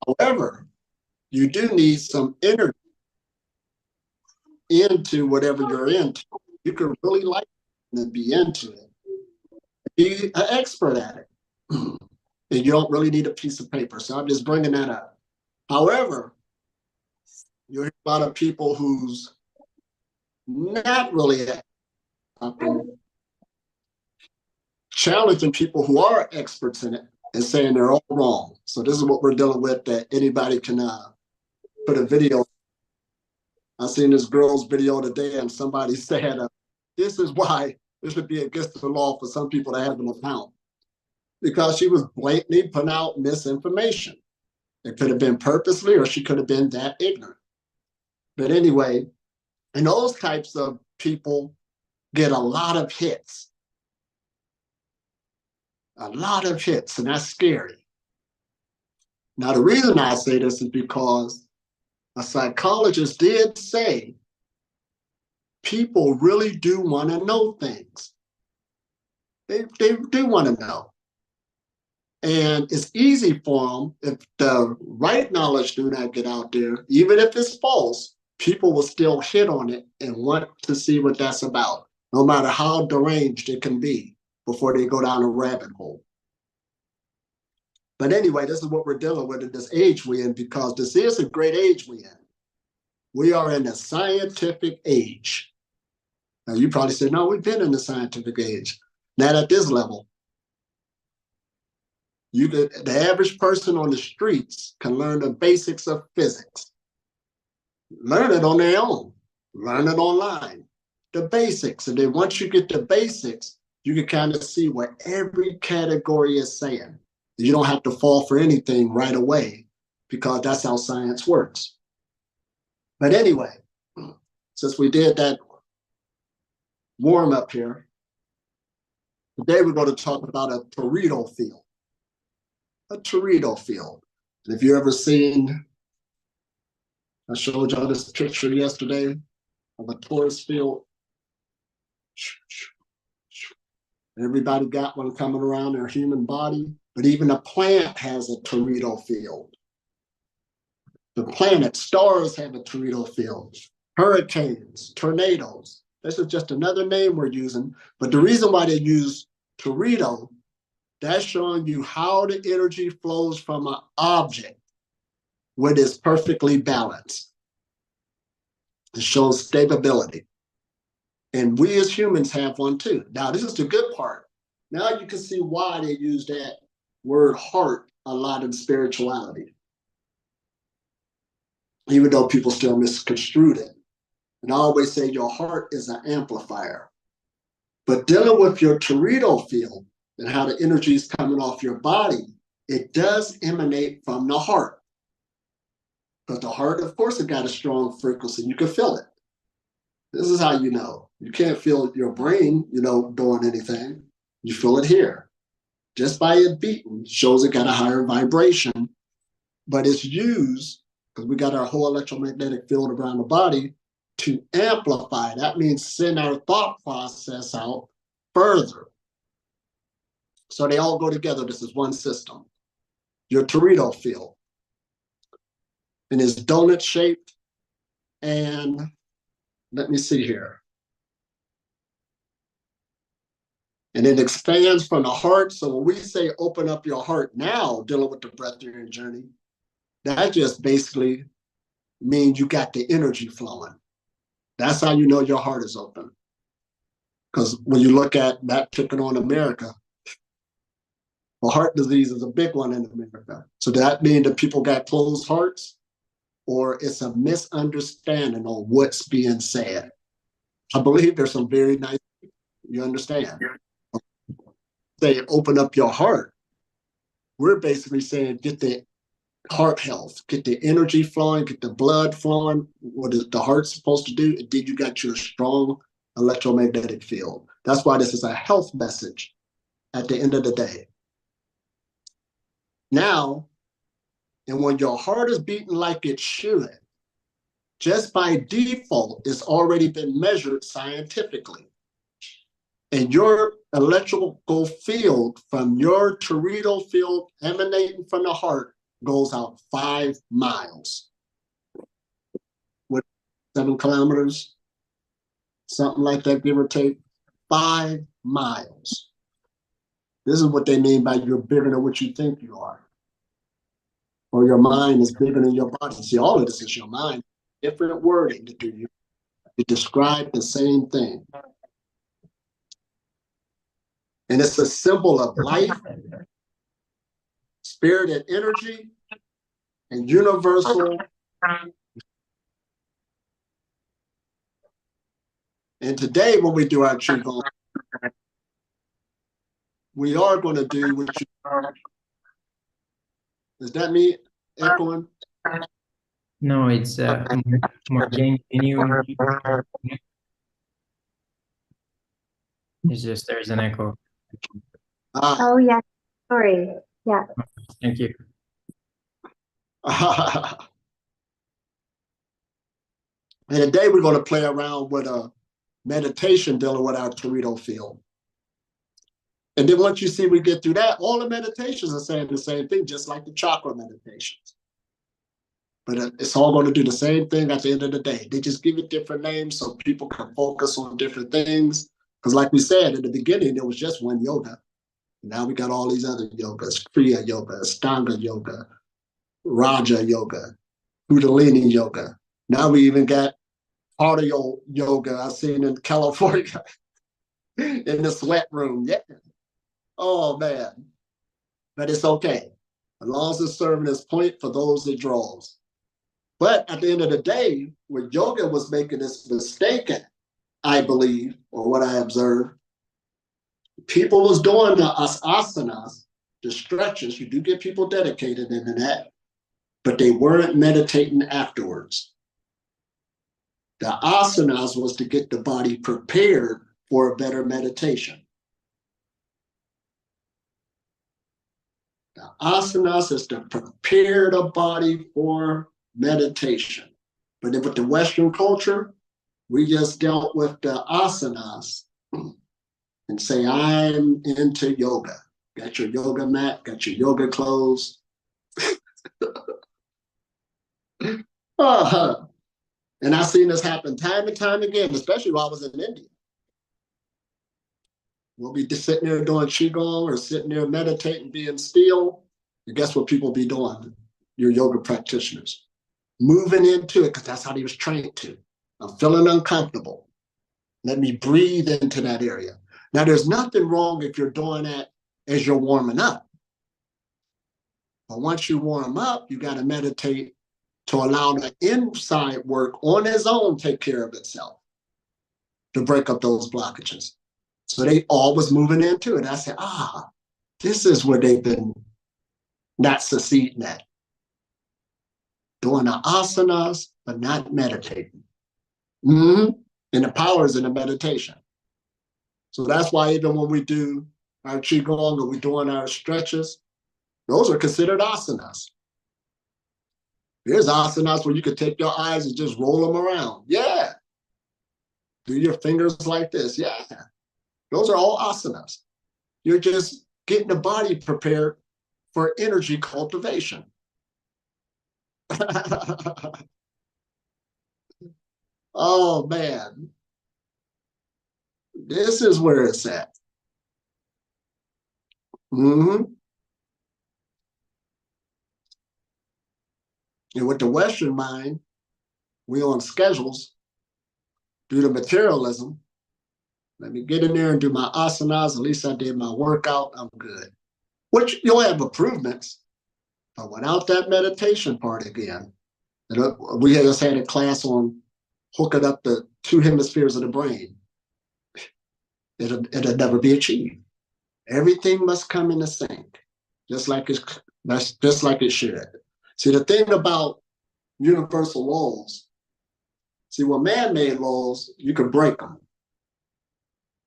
However, you do need some energy into whatever you're into. You can really like it and be into it. Be an expert at it. And you don't really need a piece of paper. So I'm just bringing that up. However, you hear a lot of people who's not really challenging people who are experts in it and saying they're all wrong. So this is what we're dealing with, that anybody can put a video. I seen this girl's video today and somebody said, this is why this would be against the law for some people to have an account, because she was blatantly putting out misinformation. It could have been purposely, or she could have been that ignorant. But anyway, and those types of people get a lot of hits. A lot of hits, and that's scary. Now, the reason I say this is because a psychologist did say people really do want to know things. They do want to know. And it's easy for them, if the right knowledge do not get out there, even if it's false, people will still hit on it and want to see what that's about, no matter how deranged it can be, before they go down a rabbit hole. But anyway, this is what we're dealing with in this age we're in, because this is a great age we're in. We are in a scientific age. Now, you probably say, no, we've been in the scientific age. Not at this level. The average person on the streets can learn the basics of physics. Learn it on their own. Learn it online. The basics. And then once you get the basics, you can kind of see what every category is saying. You don't have to fall for anything right away, because that's how science works. But anyway, since we did that warm up here, today we're going to talk about a tornado field. A tornado field. And if you ever seen, I showed y'all this picture yesterday of a torus field. Everybody got one coming around their human body, but even a plant has a tornado field. The planet, stars have a tornado field. Hurricanes, tornadoes. This is just another name we're using. But the reason why they use tornado, that's showing you how the energy flows from an object when it's perfectly balanced. It shows stability. And we as humans have one too. Now, this is the good part. Now you can see why they use that word heart a lot in spirituality, even though people still misconstrued it. And I always say your heart is an amplifier. But dealing with your tornado field and how the energy is coming off your body, it does emanate from the heart. Because the heart, of course, it got a strong frequency. You can feel it. This is how you know. You can't feel your brain, doing anything. You feel it here. Just by it beating shows it got a higher vibration. But it's used, because we got our whole electromagnetic field around the body, to amplify. That means send our thought process out further. So they all go together. This is one system. Your tornado field. And it's donut shaped. And let me see here. And it expands from the heart. So when we say open up your heart now, dealing with the breathtaking journey, that just basically means you got the energy flowing. That's how you know your heart is open. Because when you look at that taking on America, well, heart disease is a big one in America. So does that mean that people got closed hearts? Or it's a misunderstanding on what's being said? I believe there's some very nice people, you understand? Say open up your heart. We're basically saying get the heart health, get the energy flowing, get the blood flowing, what is the heart supposed to do, and then you got your strong electromagnetic field. That's why this is a health message at the end of the day. Now, and when your heart is beating like it should, just by default, it's already been measured scientifically. And your electrical field from your tornado field emanating from the heart goes out 5 miles. What, 7 kilometers? Something like that, give or take. 5 miles. This is what they mean by you're bigger than what you think you are. Or your mind is bigger than your body. See, all of this is your mind. Different wording to do you. To describe the same thing. And it's a symbol of life, spirit and energy, and universal. And today, when we do our Qigong, we are going to do what you. Does that mean echoing? No, it's more can you? It's just there's an echo. Oh yeah, sorry. Yeah. Thank you. And today we're going to play around with a meditation dealing with our Teredo field. And then once you see we get through that, all the meditations are saying the same thing, just like the chakra meditations. But it's all going to do the same thing at the end of the day. They just give it different names so people can focus on different things. Because like we said, in the beginning, there was just one yoga. Now we got all these other yogas, Kriya Yoga, Ashtanga Yoga, Raja Yoga, Kundalini Yoga. Now we even got cardio yoga I've seen in California in the sweat room. Yeah. Oh, man. But it's okay. As long as it's serving its point for those it draws. But at the end of the day, when yoga was making this mistake, I believe, or what I observed, people was doing the asanas, the stretches. You do get people dedicated into that, but they weren't meditating afterwards. The asanas was to get the body prepared for a better meditation. The asanas is to prepare the body for meditation. But then with the Western culture, we just dealt with the asanas and say, I'm into yoga. Got your yoga mat, got your yoga clothes. And I've seen this happen time and time again, especially while I was in India. We'll be just sitting there doing Qigong or sitting there meditating, being still. And guess what people be doing? Your yoga practitioners. Moving into it because that's how they was trained to. I'm feeling uncomfortable. Let me breathe into that area. Now, there's nothing wrong if you're doing that as you're warming up. But once you warm up, you got to meditate to allow the inside work on its own take care of itself to break up those blockages. So they all was moving into it. I said, this is where they've been not succeeding at. Doing the asanas, but not meditating. And the power is in the meditation. So that's why even when we do our Qigong or we're doing our stretches, those are considered asanas. There's asanas where you can take your eyes and just roll them around. Yeah. Do your fingers like this. Yeah. Those are all asanas. You're just getting the body prepared for energy cultivation. Oh, man. This is where it's at. And with the Western mind, we on schedules due to materialism. Let me get in there and do my asanas. At least I did my workout. I'm good. Which you'll have improvements. But without that meditation part again, we just had a class on hooking up the 2 hemispheres of the brain. It'll never be achieved. Everything must come in the sync, just like it should. See, the thing about universal laws, with man-made laws, you can break them.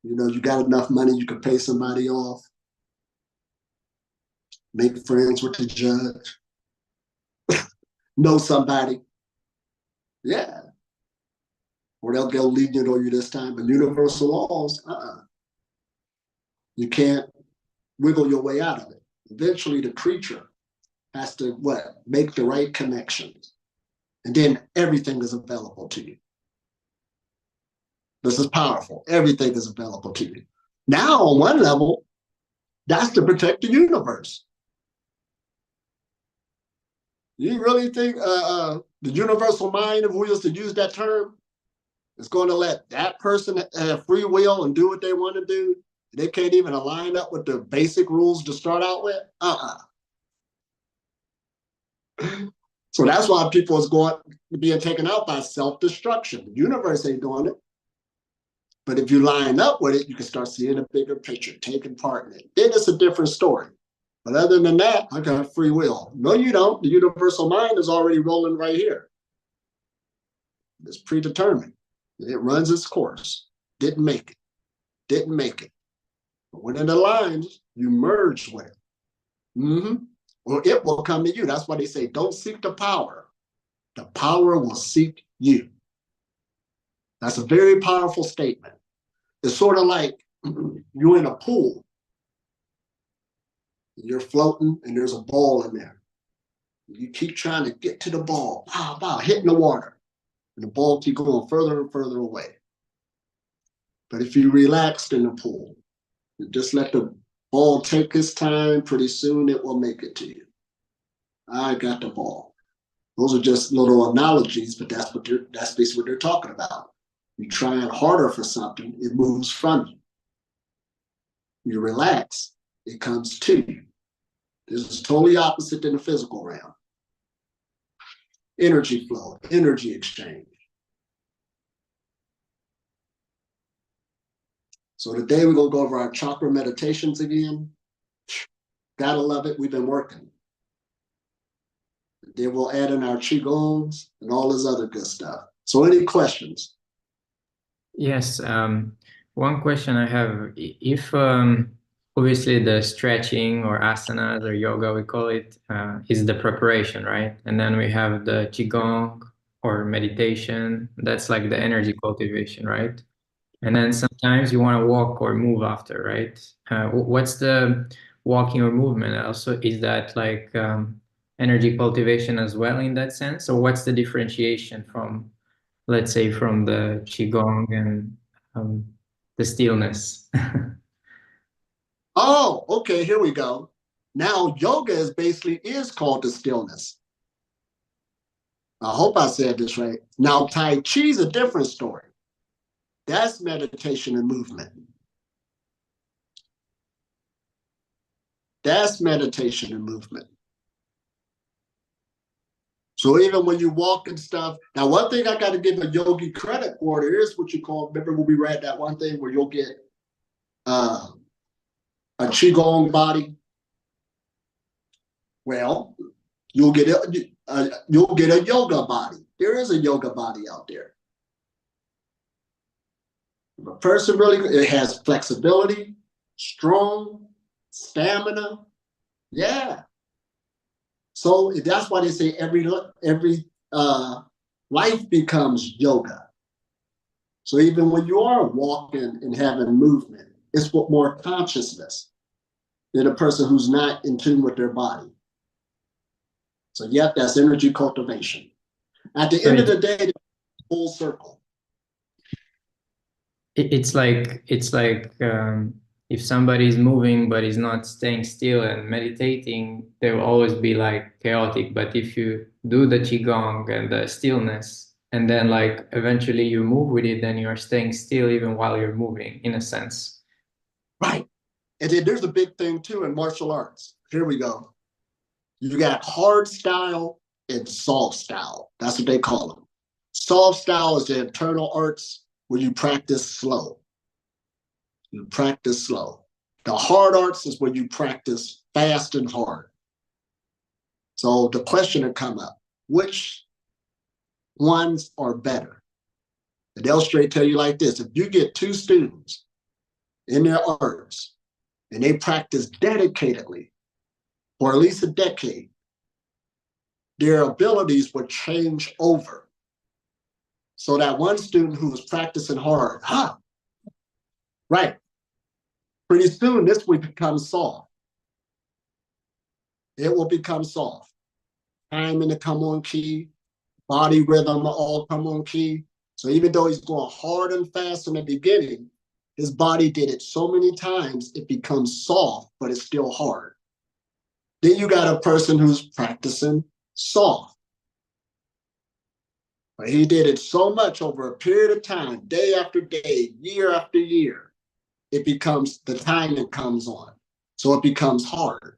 You got enough money, you can pay somebody off, make friends with the judge, know somebody. Yeah. Or they'll get lenient on you this time. But universal laws, you can't wiggle your way out of it. Eventually, the creature has to what? Make the right connections. And then everything is available to you. This is powerful. Everything is available to you. Now, on one level, that's to protect the universe. You really think the universal mind, if we was to use that term, is going to let that person have free will and do what they want to do? They can't even align up with the basic rules to start out with? So that's why people is being taken out by self-destruction. The universe ain't doing it. But if you line up with it, you can start seeing a bigger picture, taking part in it. Then it's a different story. But other than that, I got free will. No, you don't. The universal mind is already rolling right here. It's predetermined. It runs its course. Didn't make it. Didn't make it. But when it aligns, you merge with it. Or it will come to you. That's why they say, don't seek the power. The power will seek you. That's a very powerful statement. It's sort of like you're in a pool. You're floating and there's a ball in there. You keep trying to get to the ball, pow, pow, hitting the water. And the ball keeps going further and further away. But if you relaxed in the pool, and just let the ball take its time, pretty soon it will make it to you. I got the ball. Those are just little analogies, but that's basically what they're talking about. You're trying harder for something, it moves from you. You relax, it comes to you. This is totally opposite than the physical realm. Energy flow, energy exchange. So today we're going to go over our chakra meditations again. Gotta love it. We've been working. Then we'll add in our Qigongs and all this other good stuff. So any questions? Yes. One question I have, if obviously the stretching or asanas or yoga, we call it, is the preparation, right? And then we have the Qigong or meditation. That's like the energy cultivation, right? And then sometimes you want to walk or move after, right? What's the walking or movement? Also, is that like energy cultivation as well in that sense? Or what's the differentiation from, let's say, from the Qigong and the stillness? Oh, okay, here we go. Now yoga is called the stillness. I hope I said this right. Now Tai Chi is a different story. That's meditation and movement. That's meditation and movement. So even when you walk and stuff, now one thing I got to give a yogi credit for, there is what you call, remember when we read that one thing where you'll get a Qigong body? Well, you'll get a yoga body. There is a yoga body out there. If a person it has flexibility, strong, stamina, yeah. So that's why they say every life becomes yoga. So even when you are walking and having movement, it's with more consciousness than a person who's not in tune with their body. So yep, that's energy cultivation. At the end of the day, full circle. It's like if somebody's moving but is not staying still and meditating, they will always be like chaotic. But if you do the Qigong and the stillness, and then like eventually you move with it, then you're staying still even while you're moving, in a sense. Right. And then there's a big thing too in martial arts. Here we go. You got hard style and soft style. That's what they call them. Soft style is the internal arts where you practice slow. You practice slow. The hard arts is where you practice fast and hard. So the question will come up, which ones are better? And they'll straight tell you like this, if you get two students in their arts and they practice dedicatedly for at least a decade, their abilities would change over. So that one student who was practicing hard, right, pretty soon this would become soft. it will become soft. Timing to come on key, body rhythm will all come on key. So even though he's going hard and fast in the beginning, his body did it so many times, it becomes soft, but it's still hard. Then you got a person who's practicing soft. But he did it so much over a period of time, day after day, year after year, it becomes, the timing comes on. So it becomes hard.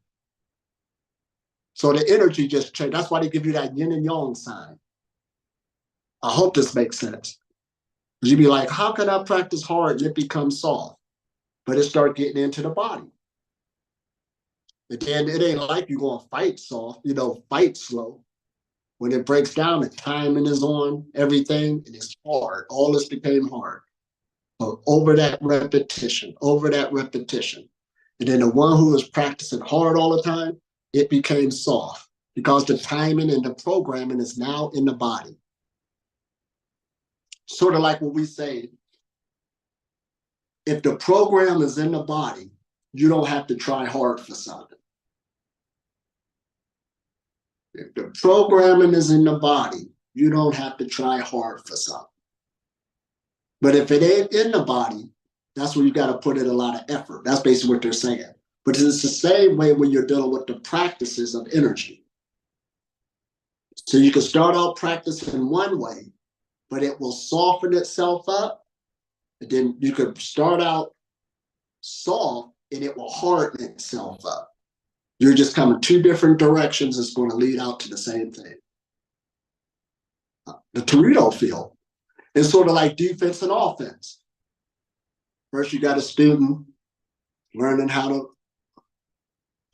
So the energy just changed. That's why they give you that yin and yang sign. I hope this makes sense. Because you'd be like, how can I practice hard and it becomes soft? But it starts getting into the body. And then it ain't like you're going to fight soft, fight slow. When it breaks down, the timing is on, everything, and it's hard. All this became hard. But over that repetition. And then the one who was practicing hard all the time, it became soft because the timing and the programming is now in the body. Sort of like what we say, if the program is in the body, you don't have to try hard for something. If the programming is in the body, you don't have to try hard for something. But if it ain't in the body, that's where you got to put in a lot of effort. That's basically what they're saying. But it's the same way when you're dealing with the practices of energy. So you can start out practicing one way, but it will soften itself up. And then you could start out soft and it will harden itself up. You're just coming two different directions. It's going to lead out to the same thing. The Torito field is sort of like defense and offense. First, you got a student learning how to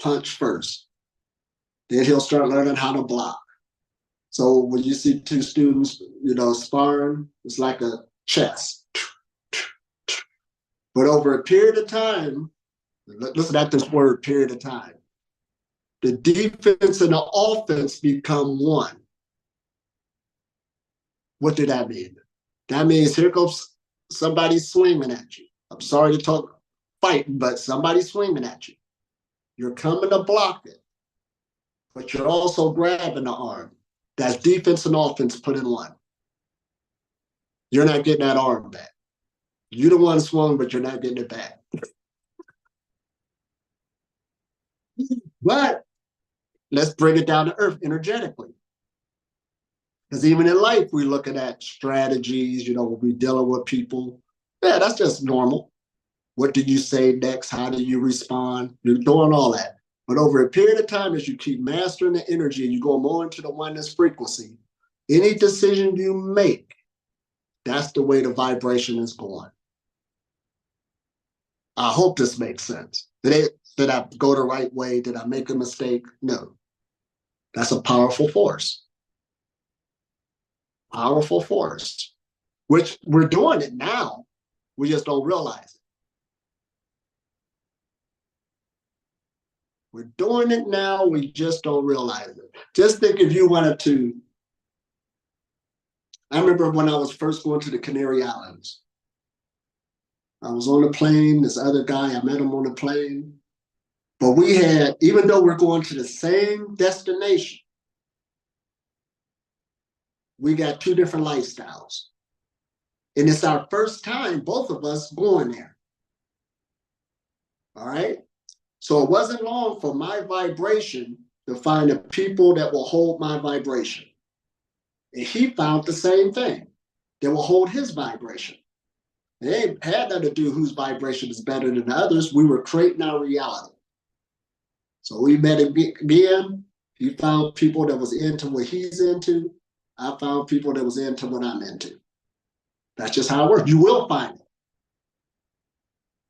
punch first. Then he'll start learning how to block. So when you see two students, sparring, it's like a chess. But over a period of time, listen at this word, period of time, the defense and the offense become one. What did that mean? That means here goes somebody swinging at you. I'm sorry to talk fighting, but somebody's swinging at you. You're coming to block it, but you're also grabbing the arm. That's defense and offense put in one. You're not getting that arm back. You're the one swung, but you're not getting it back. But let's bring it down to earth energetically. Because even in life, we're looking at strategies, we're dealing with people. Yeah, that's just normal. What do you say next? How do you respond? You're doing all that. But over a period of time, as you keep mastering the energy and you go more into the oneness frequency, any decision you make, that's the way the vibration is going. I hope this makes sense. Did I go the right way? Did I make a mistake? No. That's a powerful force. Powerful force, which we're doing it now. We just don't realize it. We're doing it now. We just don't realize it. Just think if you wanted to. I remember when I was first going to the Canary Islands. I was on the plane, this other guy, I met him on the plane. But we had, even though we're going to the same destination, we got two different lifestyles. And it's our first time, both of us, going there. All right? So it wasn't long for my vibration to find the people that will hold my vibration. And he found the same thing. They will hold his vibration. They had nothing to do whose vibration is better than others. We were creating our reality. So we met again. He found people that was into what he's into. I found people that was into what I'm into. That's just how it works. You will find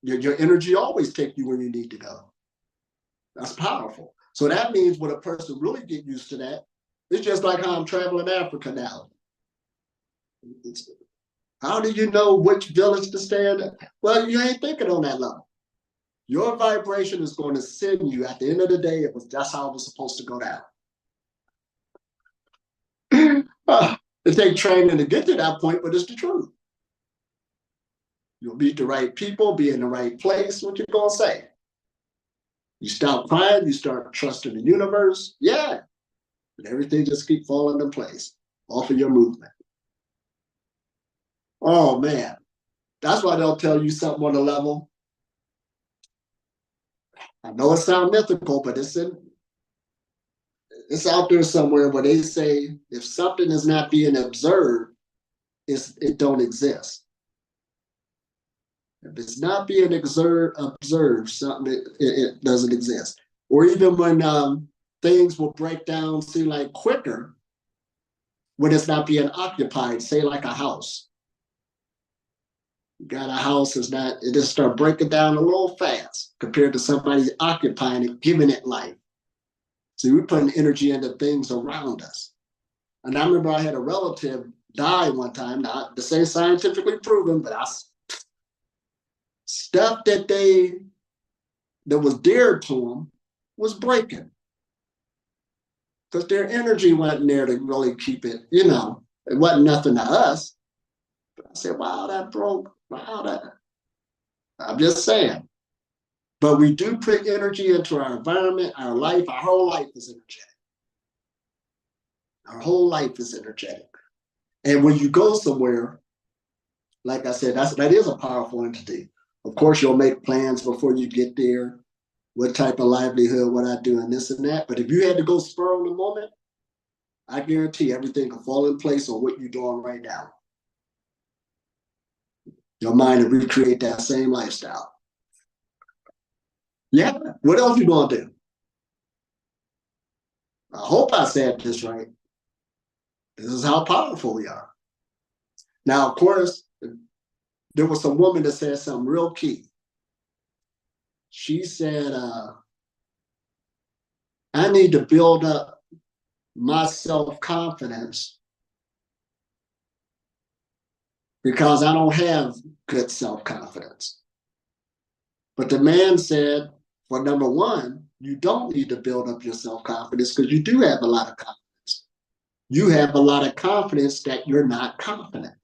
it. Your energy always takes you where you need to go. That's powerful. So that means when a person really get used to that, it's just like how I'm traveling Africa now. How do you know which village to stay in? Well, you ain't thinking on that level. Your vibration is going to send you at the end of the day. That's how it was supposed to go down. It takes training to get to that point, but it's the truth. You'll meet the right people, be in the right place. What you gonna say? You stop crying, you start trusting the universe. Yeah. And everything just keeps falling in place off of your movement. Oh man. That's why they'll tell you something on a level. I know it sounds mythical, but it's out there somewhere where they say if something is not being observed, it don't exist. If it's not being observed, something it doesn't exist. Or even when things will break down, seem like quicker when it's not being occupied, say like a house. You got a house, it just start breaking down a little fast compared to somebody occupying it, giving it life. So we're putting energy into things around us. And I remember I had a relative die one time, not this ain't scientifically proven, but stuff that was dear to them was breaking. Because their energy wasn't there to really keep it, it wasn't nothing to us. But I said, wow, that broke. Wow, that. I'm just saying. But we do put energy into our environment, our life. Our whole life is energetic. Our whole life is energetic. And when you go somewhere, like I said, that is a powerful entity. Of course, you'll make plans before you get there. What type of livelihood would I do and this and that? But if you had to go spur on the moment, I guarantee everything will fall in place on what you're doing right now. Your mind will recreate that same lifestyle. Yeah, what else you gonna do? I hope I said this right. This is how powerful we are. Now, of course, there was some woman that said something real key. She said, I need to build up my self-confidence because I don't have good self-confidence. But the man said, well, number one, you don't need to build up your self-confidence because you do have a lot of confidence. You have a lot of confidence that you're not confident.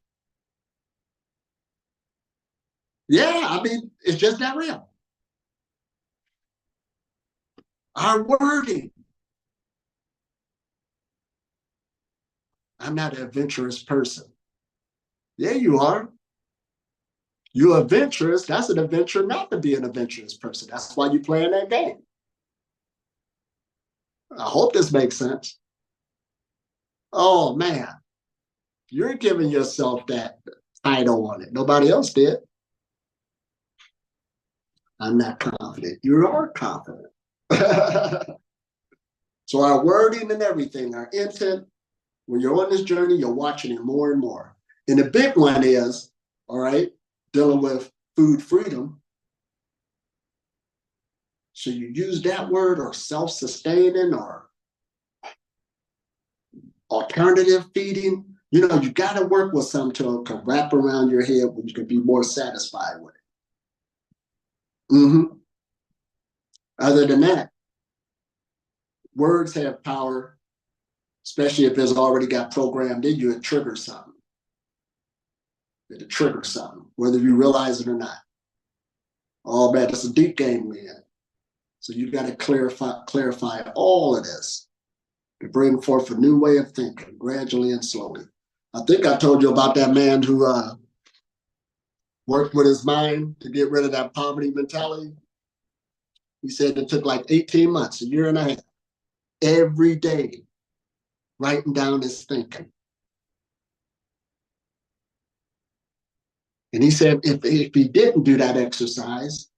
Yeah, I mean, it's just that real. Our wording. I'm not an adventurous person. Yeah, you are. You're adventurous. That's an adventure not to be an adventurous person. That's why you're playing that game. I hope this makes sense. Oh, man. You're giving yourself that title on it. Nobody else did. I'm not confident. You are confident. So our wording and everything, our intent, when you're on this journey, you're watching it more and more. And the big one is, all right, dealing with food freedom. So you use that word or self-sustaining or alternative feeding. You got to work with something to wrap around your head where you can be more satisfied with it. Other than that, words have power, especially if it's already got programmed in you, it triggers something. It'll trigger something, whether you realize it or not. Oh man, it's a deep game we're in. So you got to clarify all of this to bring forth a new way of thinking, gradually and slowly. I think I told you about that man who worked with his mind to get rid of that poverty mentality. He said it took like 18 months, a year and a half, every day, writing down his thinking. And he said if he didn't do that exercise,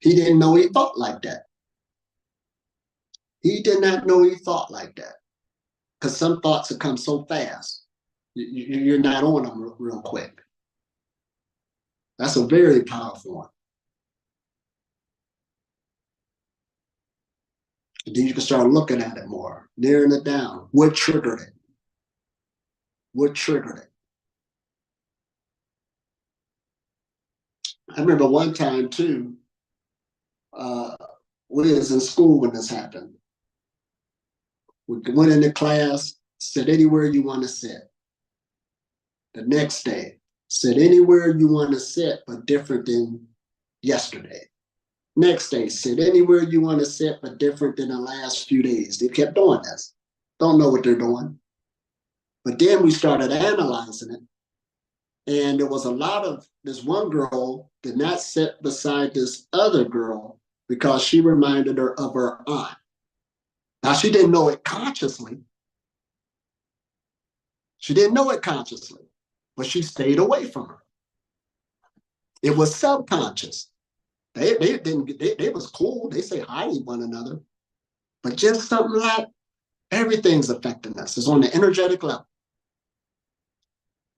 he didn't know he thought like that. He did not know he thought like that. Because some thoughts will come so fast, you're not on them real quick. That's a very powerful one. And then you can start looking at it more, narrowing it down. What triggered it? What triggered it? I remember one time too, we was in school when this happened. We went into class, sit anywhere you want to sit. The next day, sit anywhere you want to sit, but different than yesterday. Next day, sit anywhere you want to sit, but different than the last few days. They kept doing this. Don't know what they're doing. But then we started analyzing it. And there was a lot of, this one girl did not sit beside this other girl because she reminded her of her aunt. Now, she didn't know it consciously. She didn't know it consciously, but she stayed away from her. It was subconscious. They was cool. They say hi to one another, but just something like everything's affecting us. It's on the energetic level.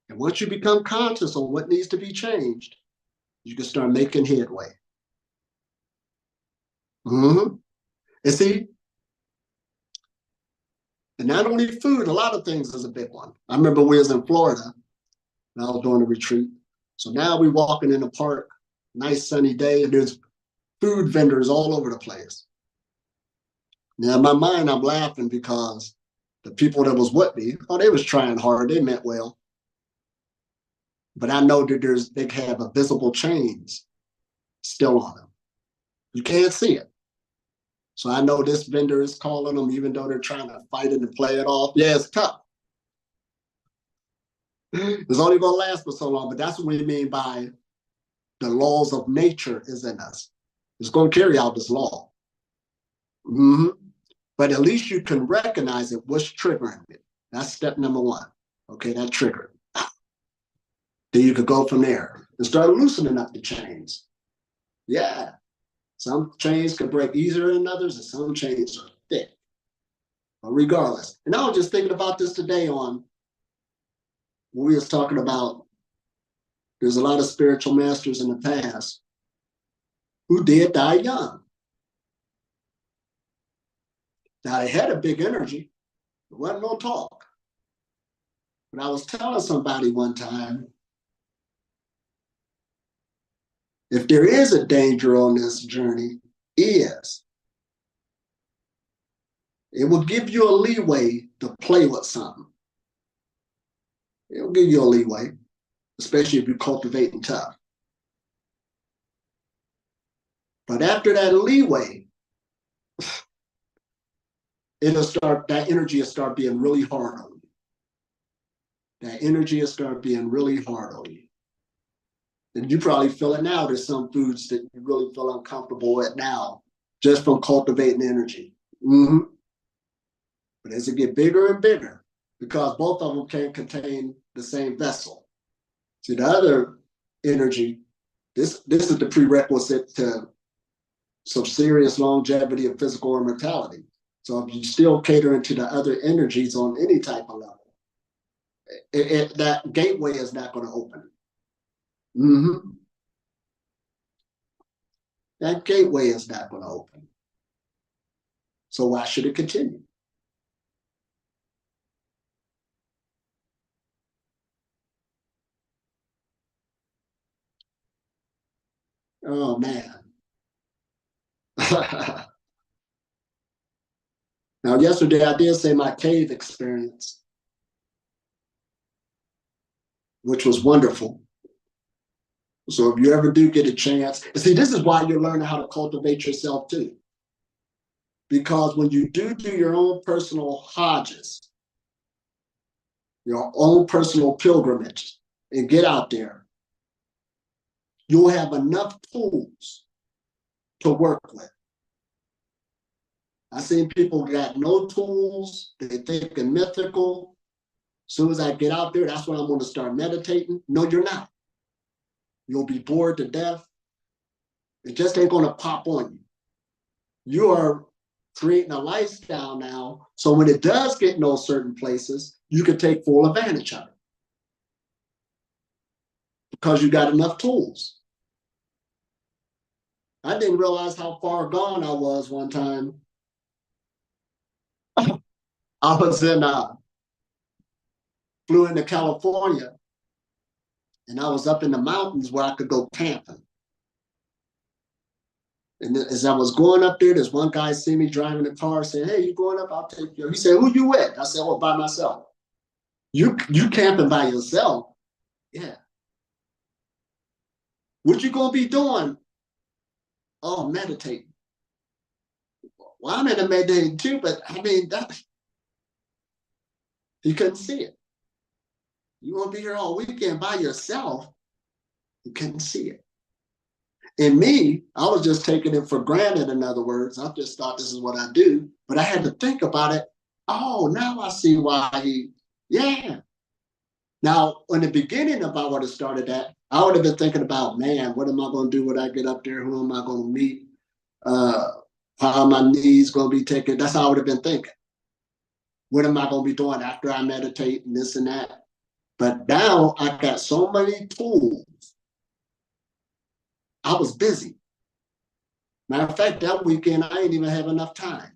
And once you become conscious on what needs to be changed, you can start making headway. And see, and not only food, a lot of things is a big one. I remember we was in Florida and I was doing a retreat. So now we walking in the park, nice sunny day, and there's food vendors all over the place. Now in my mind, I'm laughing because the people that was with me, oh, they was trying hard. They meant well. But I know that they have a visible chains still on them. You can't see it. So I know this vendor is calling them, even though they're trying to fight it and play it off. Yeah, it's tough. It's only going to last for so long, but that's what we mean by the laws of nature is in us. It's going to carry out this law. But at least you can recognize it, what's triggering it. That's step number one. Okay, that triggered. Then you could go from there and start loosening up the chains. Yeah. Some chains can break easier than others, and some chains are thick. But regardless, and I was just thinking about this today on when we was talking about there's a lot of spiritual masters in the past who did die young. Now they had a big energy. There wasn't no talk. But I was telling somebody one time, if there is a danger on this journey, it will give you a leeway to play with something. It will give you a leeway, especially if you're cultivating tough. But after that leeway, that energy will start being really hard on you. That energy will start being really hard on you. And you probably feel it now. There's some foods that you really feel uncomfortable with now, just from cultivating energy. But as it get bigger and bigger, because both of them can't contain the same vessel. See, the other energy, this is the prerequisite to some serious longevity of physical immortality. So if you still catering to the other energies on any type of level, that gateway is not going to open. That gateway is not going to open. So why should it continue? Oh, man. Now, yesterday I did say my cave experience, which was wonderful. So if you ever do get a chance, and see, this is why you're learning how to cultivate yourself too. Because when you do your own personal Hajjs, your own personal pilgrimage, and get out there, you'll have enough tools to work with. I've seen people got no tools, they think in mythical. As soon as I get out there, that's when I'm going to start meditating. No, you're not. You'll be bored to death. It just ain't going to pop on you. You are creating a lifestyle now, so when it does get in those certain places, you can take full advantage of it. Because you got enough tools. I didn't realize how far gone I was one time. I was flew into California, and I was up in the mountains where I could go camping. And as I was going up there, there's one guy see me driving the car saying, "Hey, you going up? I'll take you." He said, "Who you with?" I said, "Oh, by myself." You camping by yourself? Yeah. What you gonna be doing Oh, meditating. Well, I'm in a meditating too, but I mean, you couldn't see it. You won't be here all weekend by yourself. You couldn't see it. And me, I was just taking it for granted, in other words. I just thought this is what I do. But I had to think about it. Oh, now I see why yeah. Now, in the beginning, if I would have started that, I would have been thinking about, man, what am I going to do when I get up there? Who am I going to meet? How are my knees going to be taken? That's how I would have been thinking. What am I going to be doing after I meditate and this and that? But now I got so many tools. I was busy. Matter of fact, that weekend, I didn't even have enough time.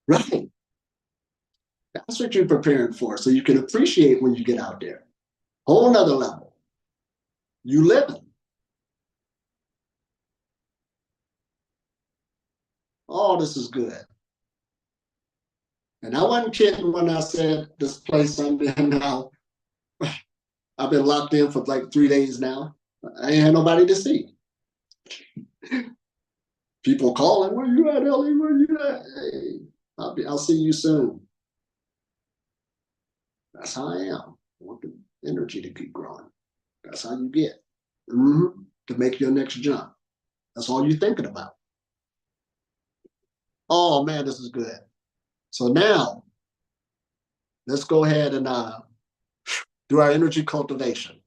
Right. That's what you're preparing for, so you can appreciate when you get out there. Whole nother level. You living. Oh, this is good. And I wasn't kidding when I said this place I'm in now. I've been locked in for like 3 days now. I ain't had nobody to see. People calling, where you at, Ellie? Where you at? Hey, I'll see you soon. That's how I am. I want the energy to keep growing. That's how you get to make your next jump. That's all you're thinking about. Oh man, this is good. So now, let's go ahead and do our energy cultivation.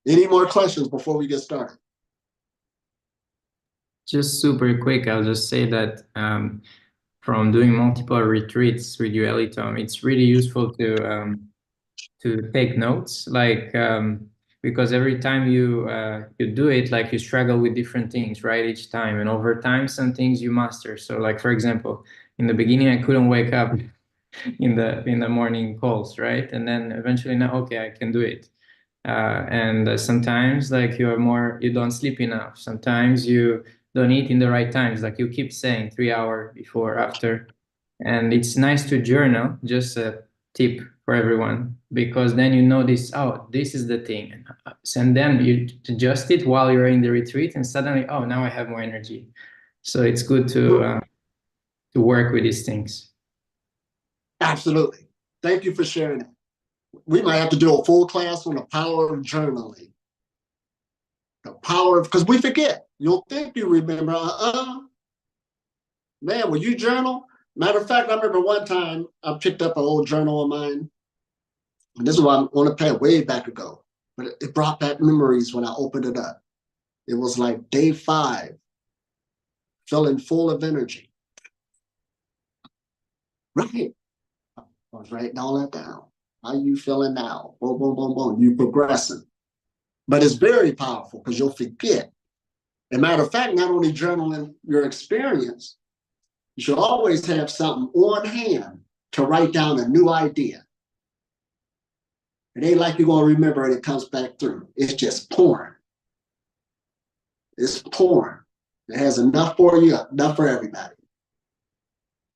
Any more questions before we get started? Just super quick, I'll just say that from doing multiple retreats with you, Elitom, it's really useful to take notes, like because every time you do it, like you struggle with different things, right? Each time, and over time, some things you master. So, like for example, in the beginning, I couldn't wake up in the morning calls, right? And then eventually, now, okay, I can do it. And sometimes, like you don't sleep enough. Sometimes you don't eat in the right times, like you keep saying 3 hours before, after. And it's nice to journal, just a tip for everyone, because then you notice, oh, this is the thing. And then you adjust it while you're in the retreat, and suddenly, oh, now I have more energy. So it's good to work with these things. Absolutely. Thank you for sharing it. We might have to do a full class on the power of journaling. The power of, because we forget. You'll think you remember. Man, when you journal, matter of fact, I remember one time I picked up an old journal of mine. And this is why I want to play it way back ago. But it brought back memories when I opened it up. It was like day 5, feeling full of energy. Right. I was writing all that down. How you feeling now? Boom, boom, boom, boom. You progressing. But it's very powerful because you'll forget. As a matter of fact, not only journaling your experience, you should always have something on hand to write down a new idea. It ain't like you're going to remember it, it comes back through. It's just pouring. It's pouring. It has enough for you, enough for everybody.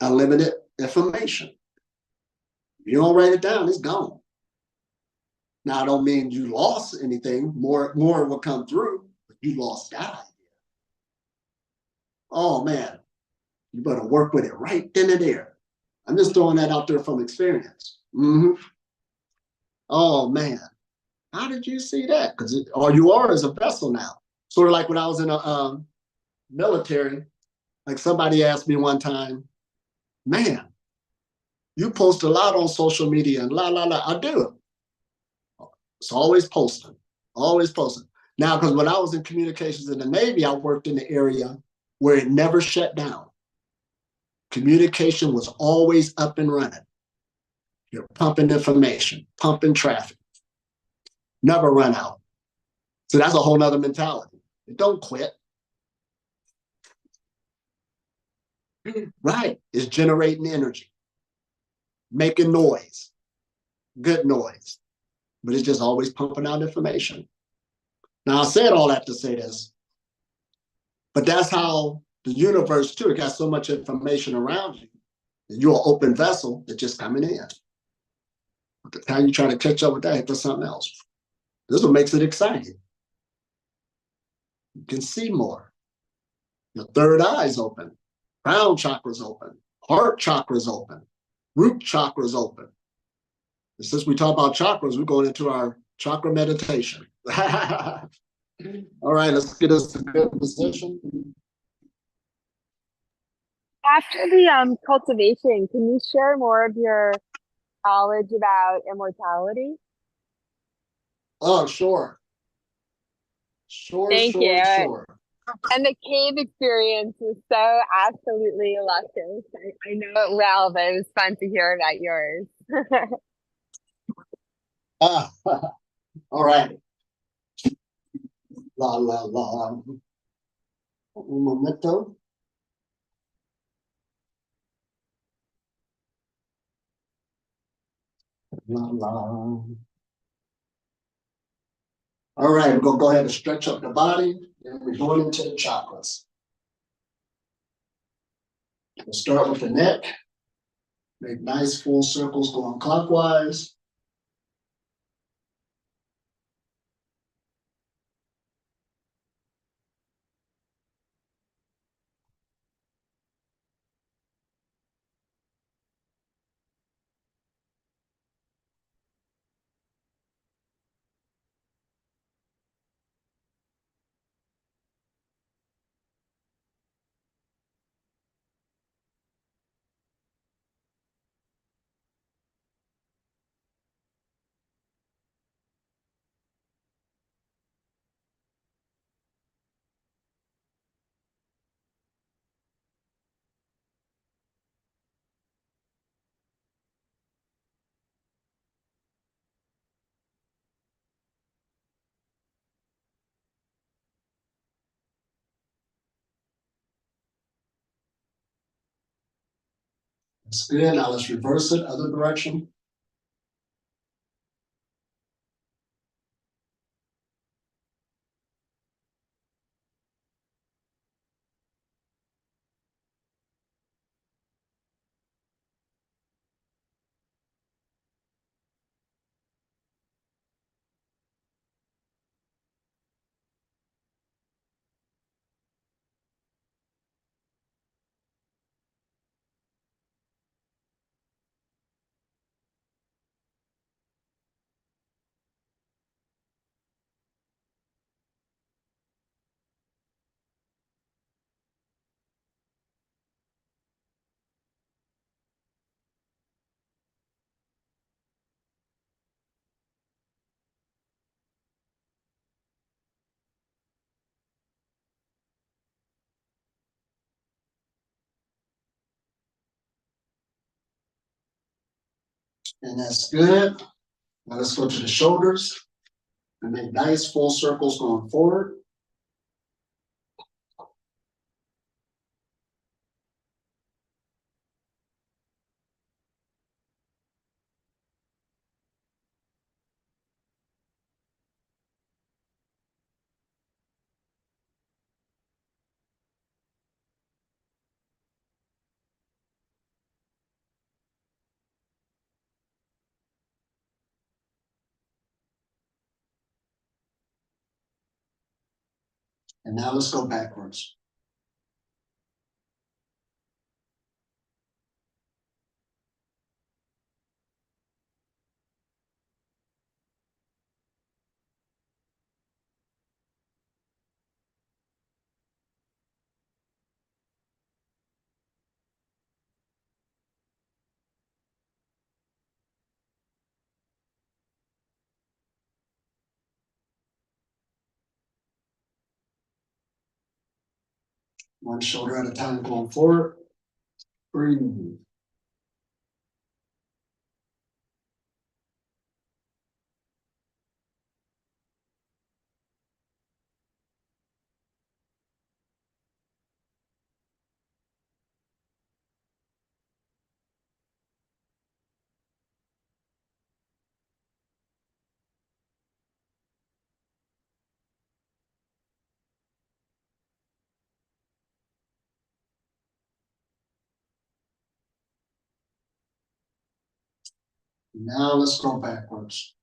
Unlimited information. If you don't write it down, it's gone. Now, I don't mean you lost anything. More will come through, but you lost that idea. Oh, man. You better work with it right then and there. I'm just throwing that out there from experience. Oh, man. How did you see that? Because all you are is a vessel now. Sort of like when I was in a military, like somebody asked me one time, man, you post a lot on social media and la, la, la. I do. It's always posting, always posting. Now, because when I was in communications in the Navy, I worked in the area where it never shut down. Communication was always up and running. You're pumping information, pumping traffic, never run out. So that's a whole nother mentality. Don't quit. Right. It's generating energy, making noise, good noise, but it's just always pumping out information. Now, I said all that to say this, but that's how the universe, too, it got so much information around you. You're an open vessel that's just coming in. By the time you're trying to catch up with that, hit for something else. This is what makes it exciting. You can see more. Your third eye is open. Crown chakra's open. Heart chakra's open. Root chakra's open. And since we talk about chakras, we're going into our chakra meditation. All right, let's get us to good position. After the cultivation, can you share more of your knowledge about immortality? Oh, sure. Sure. Thank you. And the cave experience was so absolutely illustrious. I know it well, but it was fun to hear about yours. All right. La la la. Un momento. La la. All right, we're gonna go ahead and stretch up the body, and we're going into the chakras. We'll start with the neck. Make nice full circles going clockwise. That's good. Now let's reverse it, other direction. And that's good. Now let's go to the shoulders and make nice full circles going forward. And now let's go backwards. One shoulder at a time going forward. Breathe. Now let's go backwards.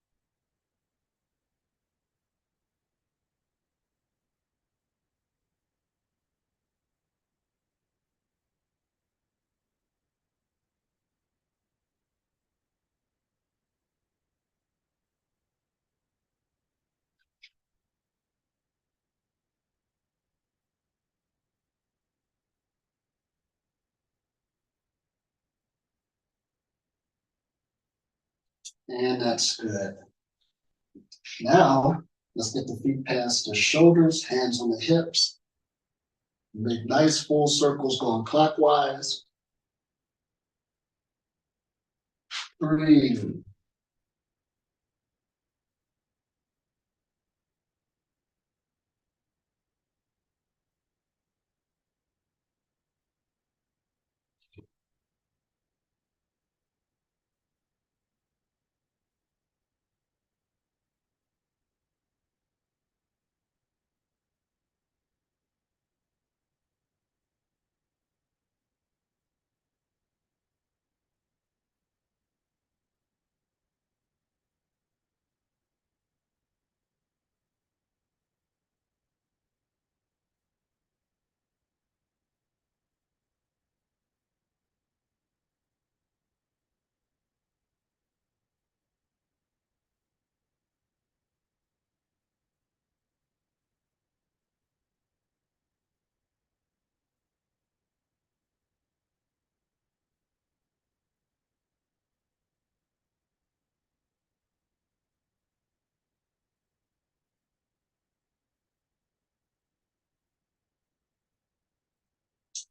And that's good. Now, let's get the feet past the shoulders, hands on the hips. Make nice full circles going clockwise. Breathe.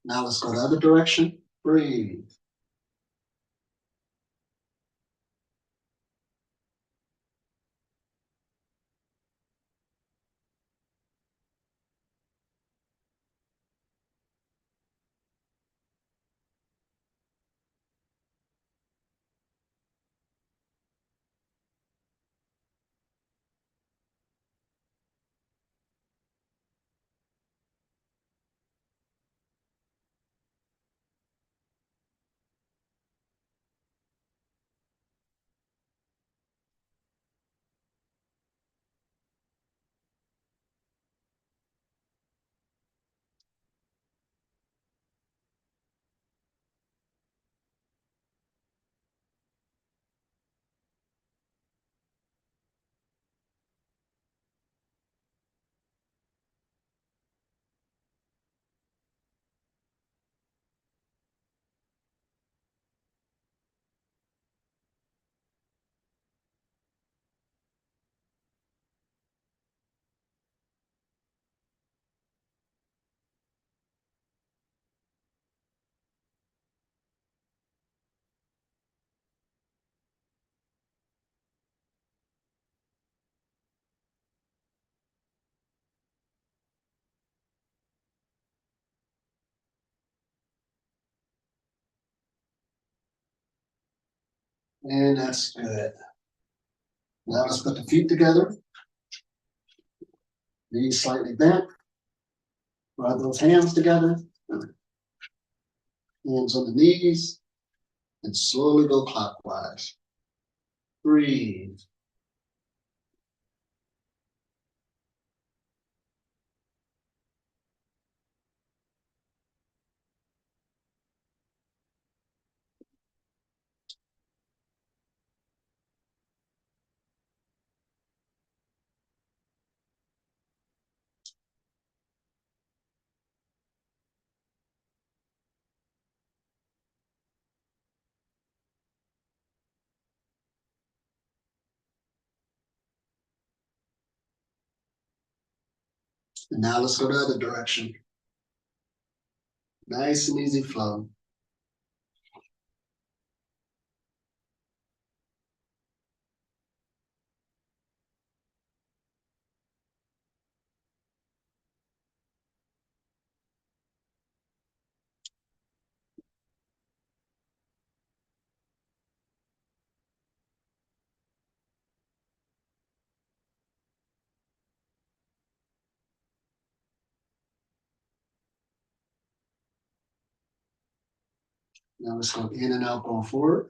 Now let's go the other direction. Breathe. And that's good. Now let's put the feet together. Knees slightly bent. Rub those hands together. Hands on the knees. And slowly go clockwise. Breathe. And now let's go the other direction. Nice and easy flow. Now let's go in and out going forward.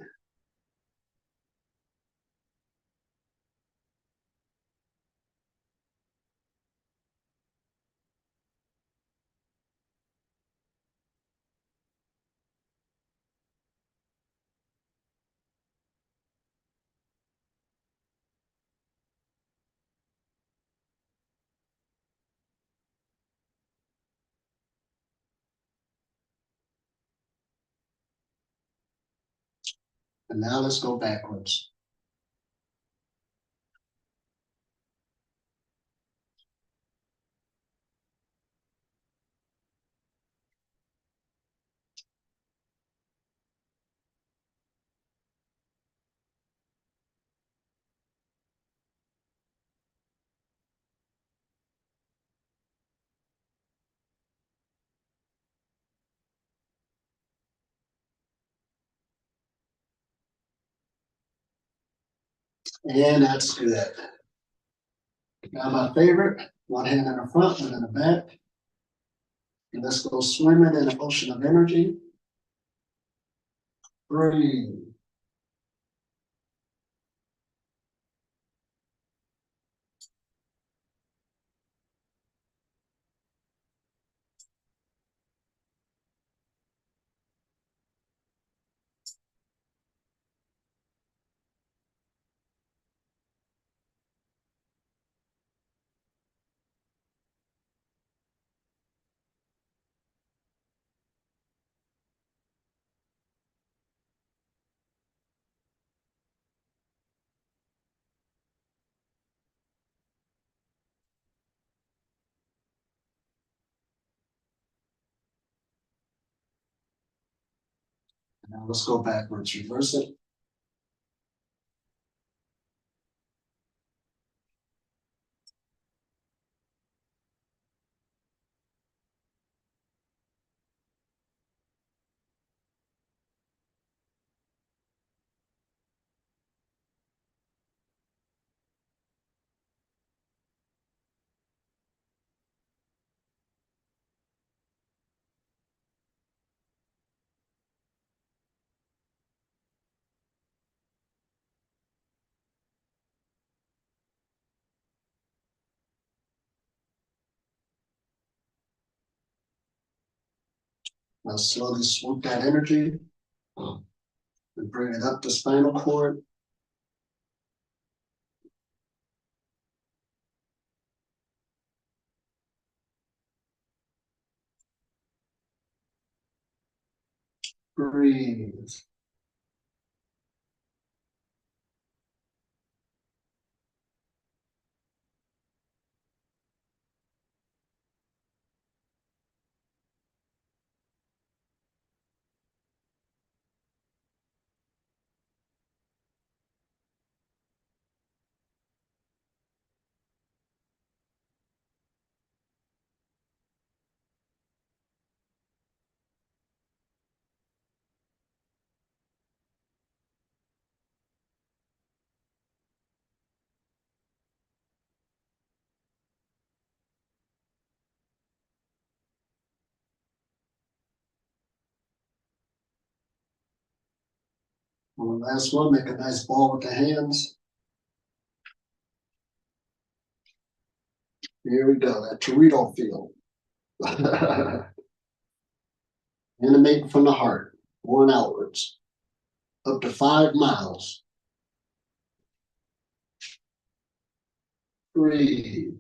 And now let's go backwards. And that's good. Now my favorite, one hand in the front, one in the back. And let's go swimming in an ocean of energy. Breathe. Now let's go backwards, reverse it. Now slowly swoop that energy and bring it up the spinal cord. Breathe. On the last one, make a nice ball with the hands. Here we go, that Torito feel. Animate from the heart, born outwards, up to 5 miles. Breathe.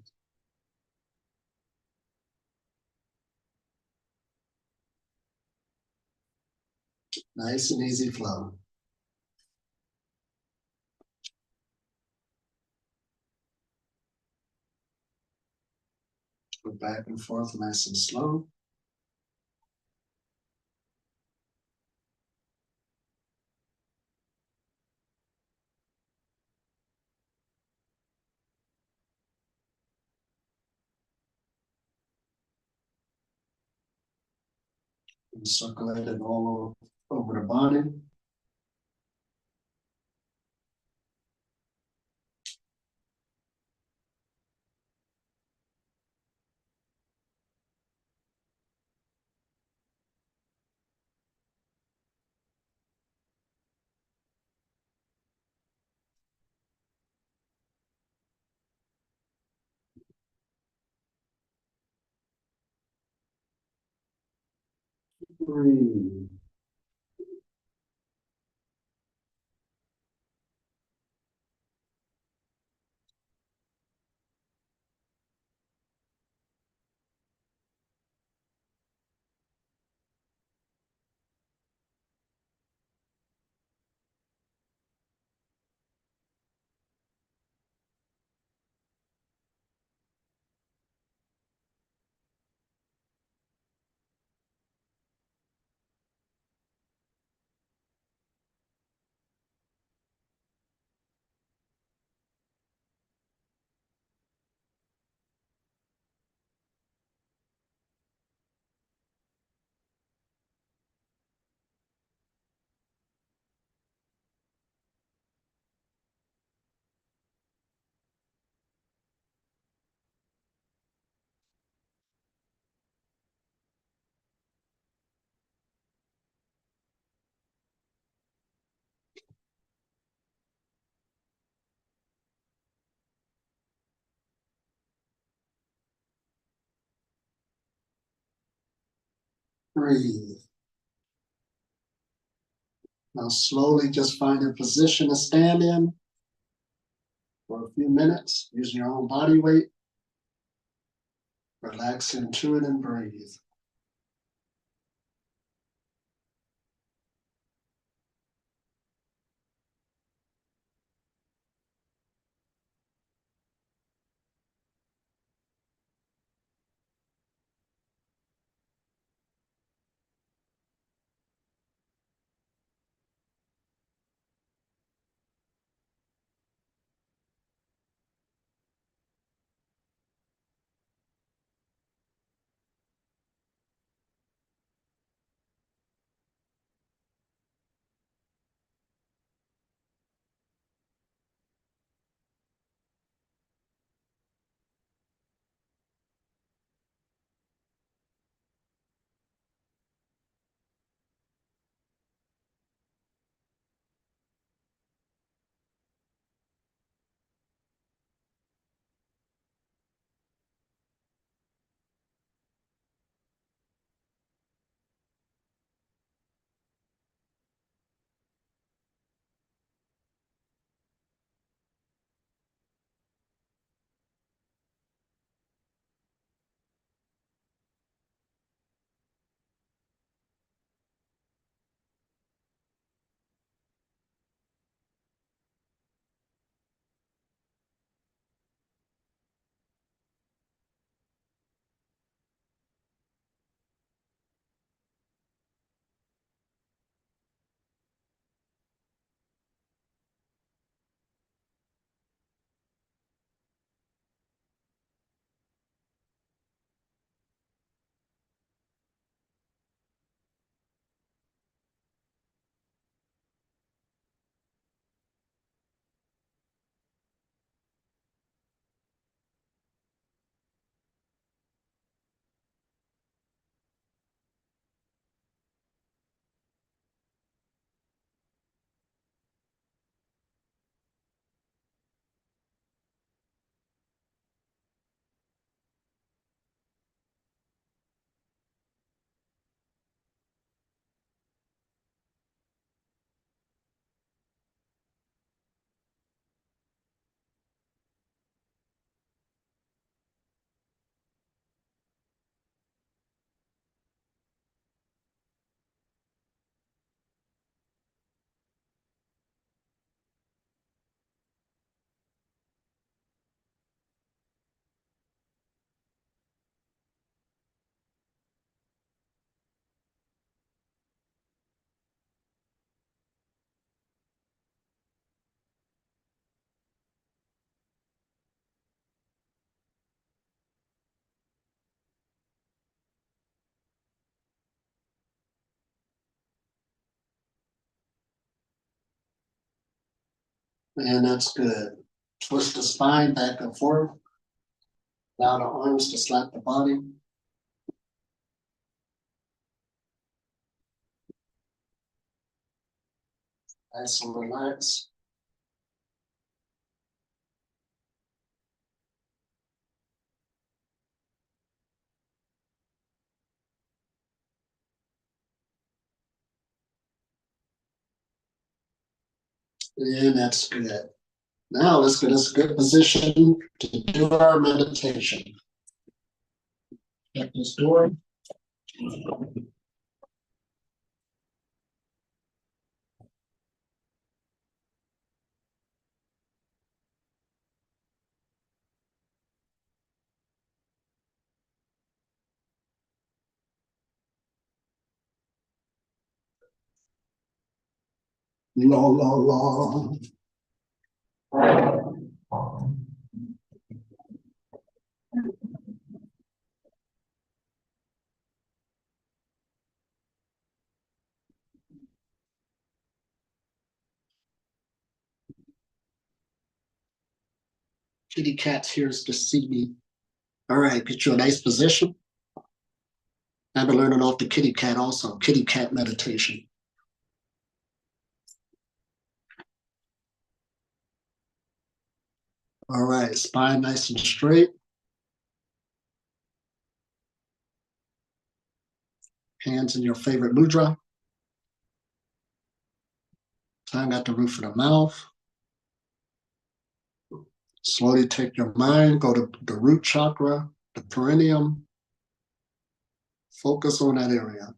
Nice and easy flow. Go back and forth, nice and slow. And circulate it all over the body. Breathe. Breathe. Now slowly just find a position to stand in for a few minutes using your own body weight. Relax into it and breathe. And that's good. Twist the spine back and forth. Allow the arms to slap the body. Nice and relax. And that's good. Now let's get us a good position to do our meditation. Shut this door. La la la. Kitty cat's here to see me. All right, get you a nice position. I've been learning off the kitty cat also, kitty cat meditation. All right, spine nice and straight. Hands in your favorite mudra. Tongue at the roof of the mouth. Slowly take your mind, go to the root chakra, the perineum. Focus on that area.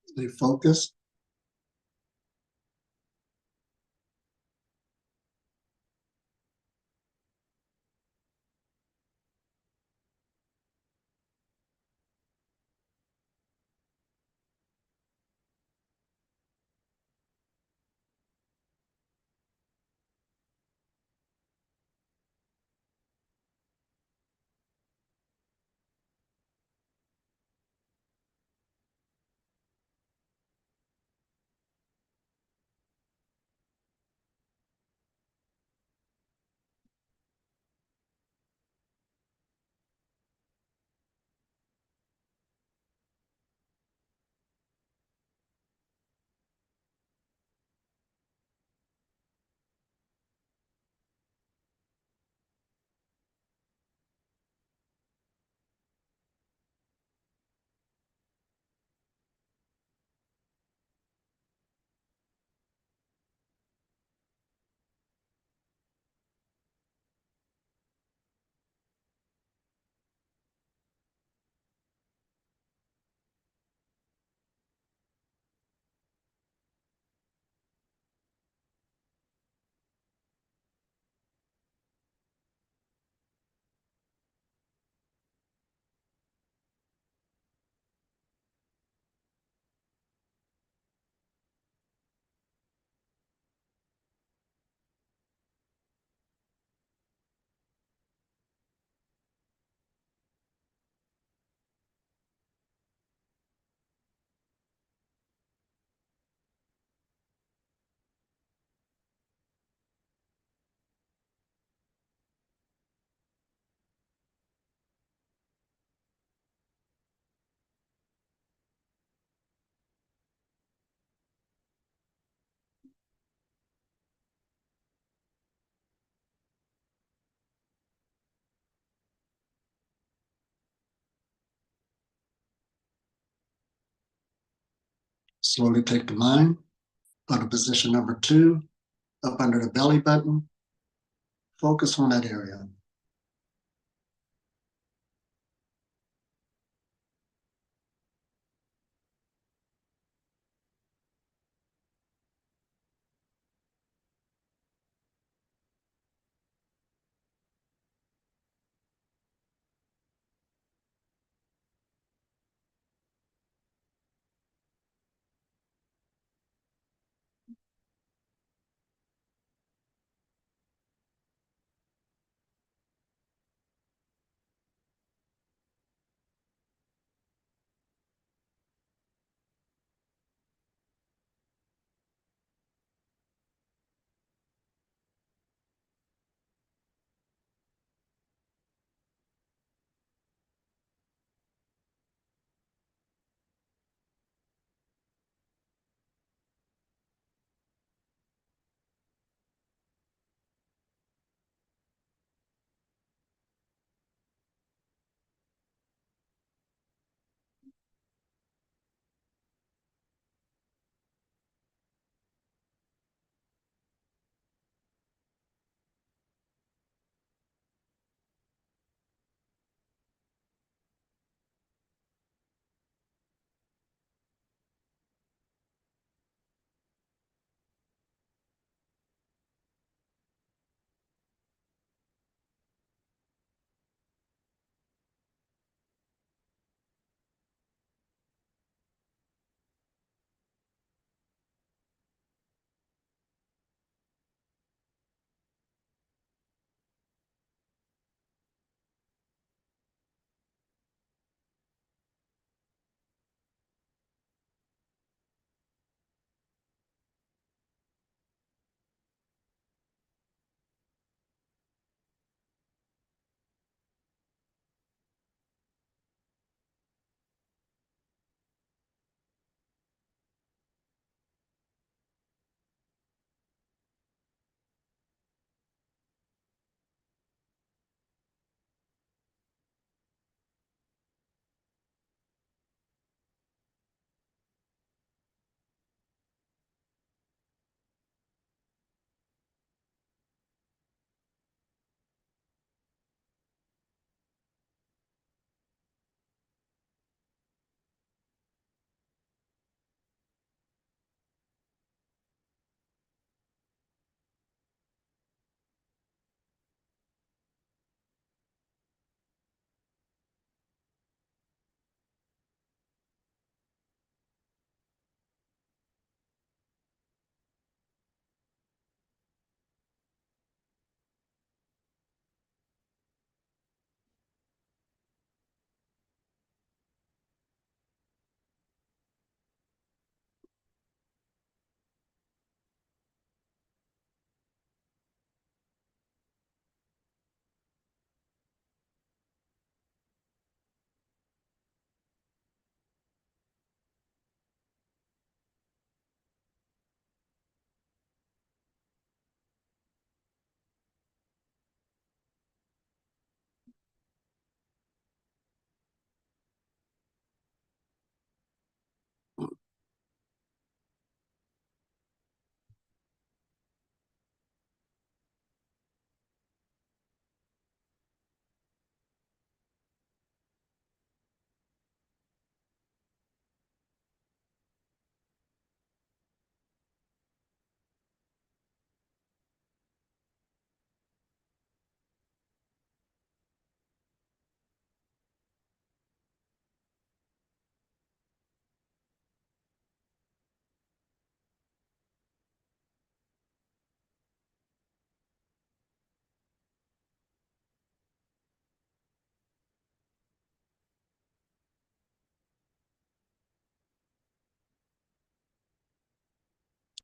Stay focused. Slowly take the mind, go to position number 2, up under the belly button. Focus on that area.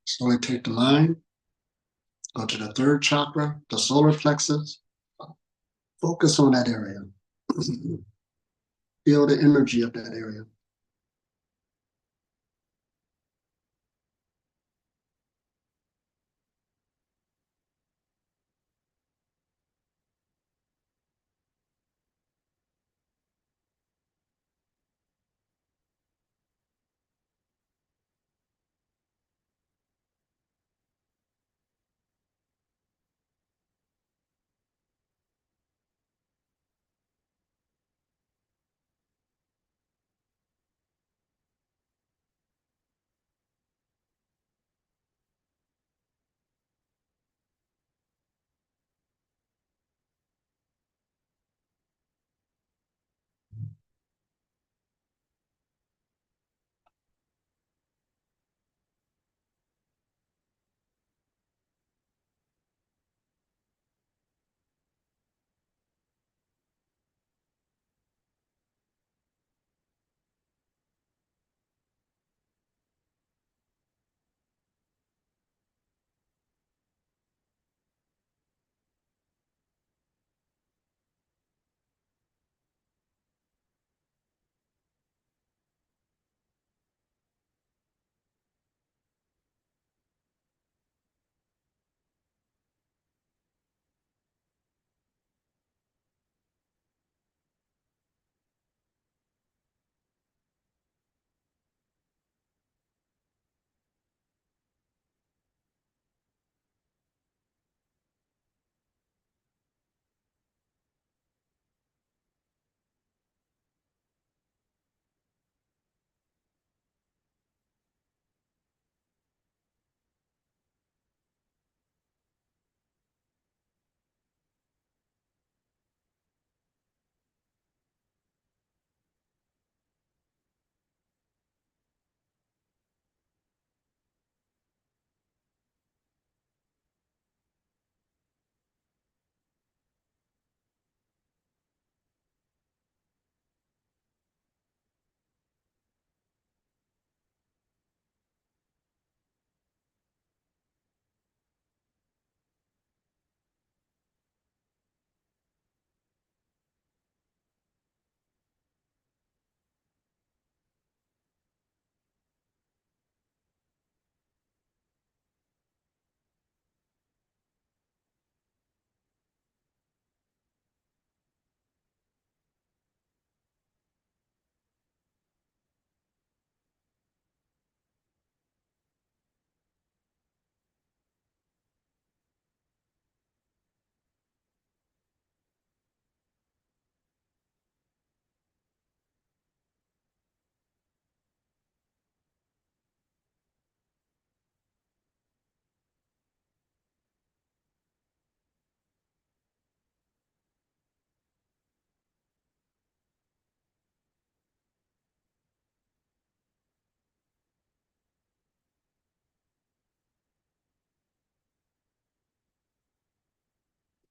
Slowly take the mind, go to the 3rd chakra, the solar plexus. Focus on that area. Feel the energy of that area.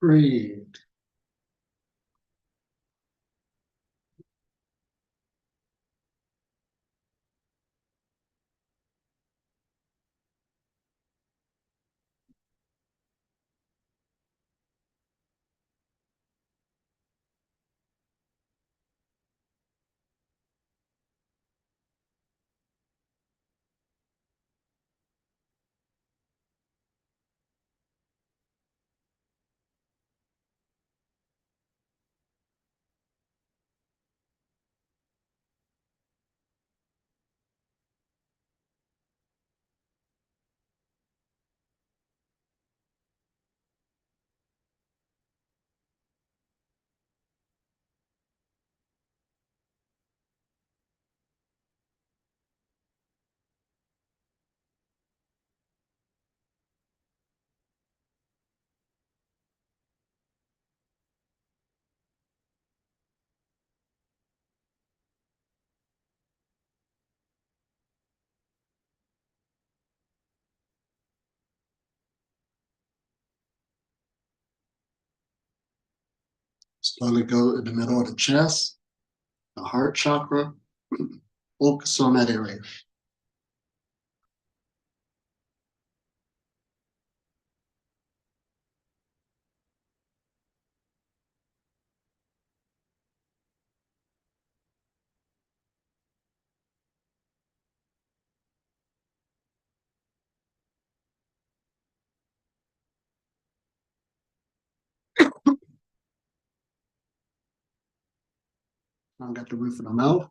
Breathe. Slowly go in the middle of the chest, the heart chakra. Focus on that area. Now got the roof of the mouth.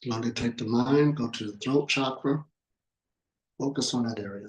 Slowly take the mind, go to the throat chakra. Focus on that area.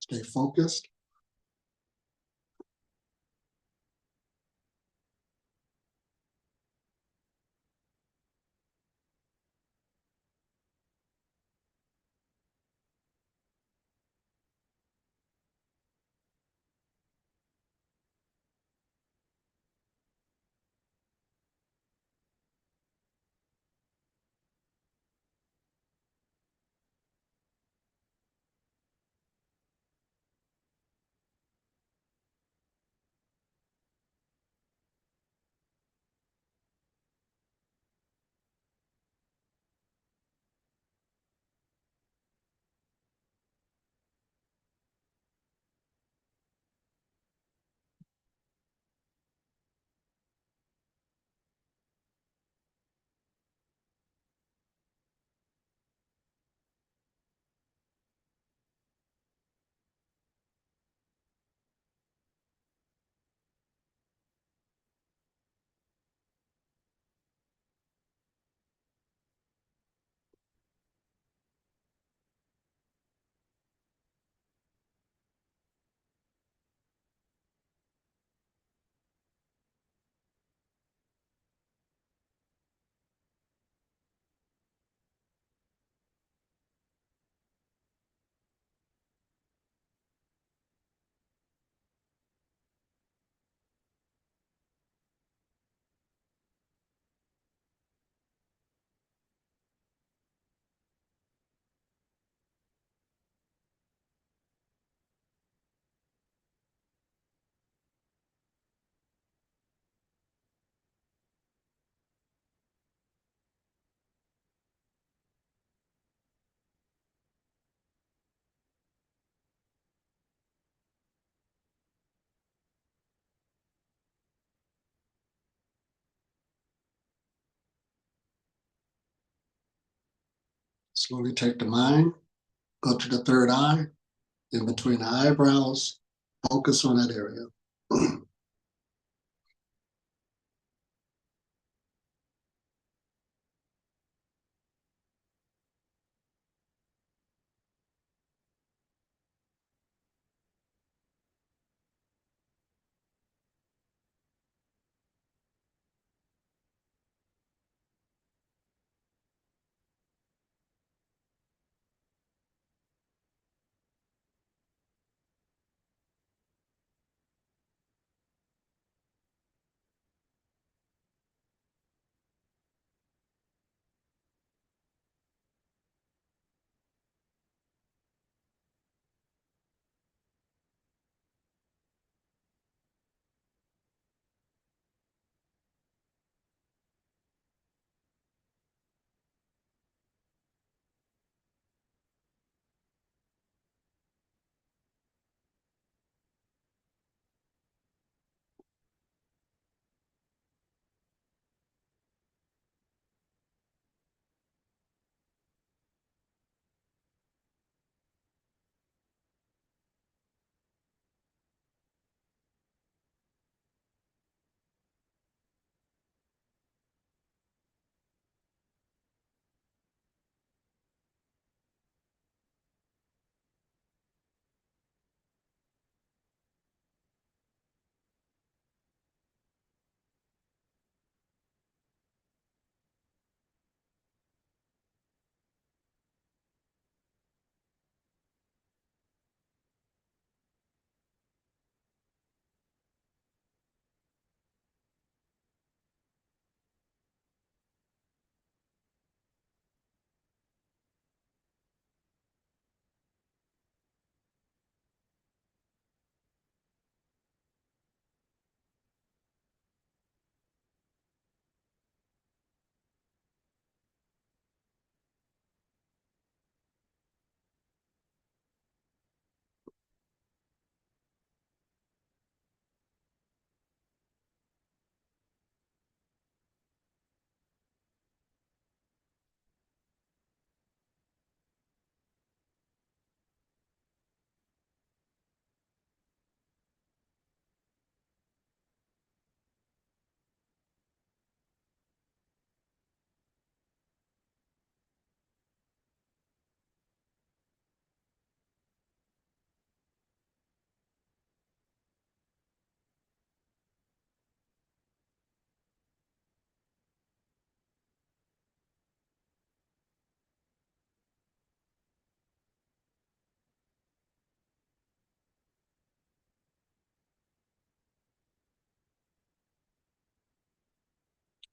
Stay focused. Slowly take the mind, go to the third eye, in between the eyebrows, Focus on that area.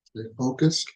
Stay focused.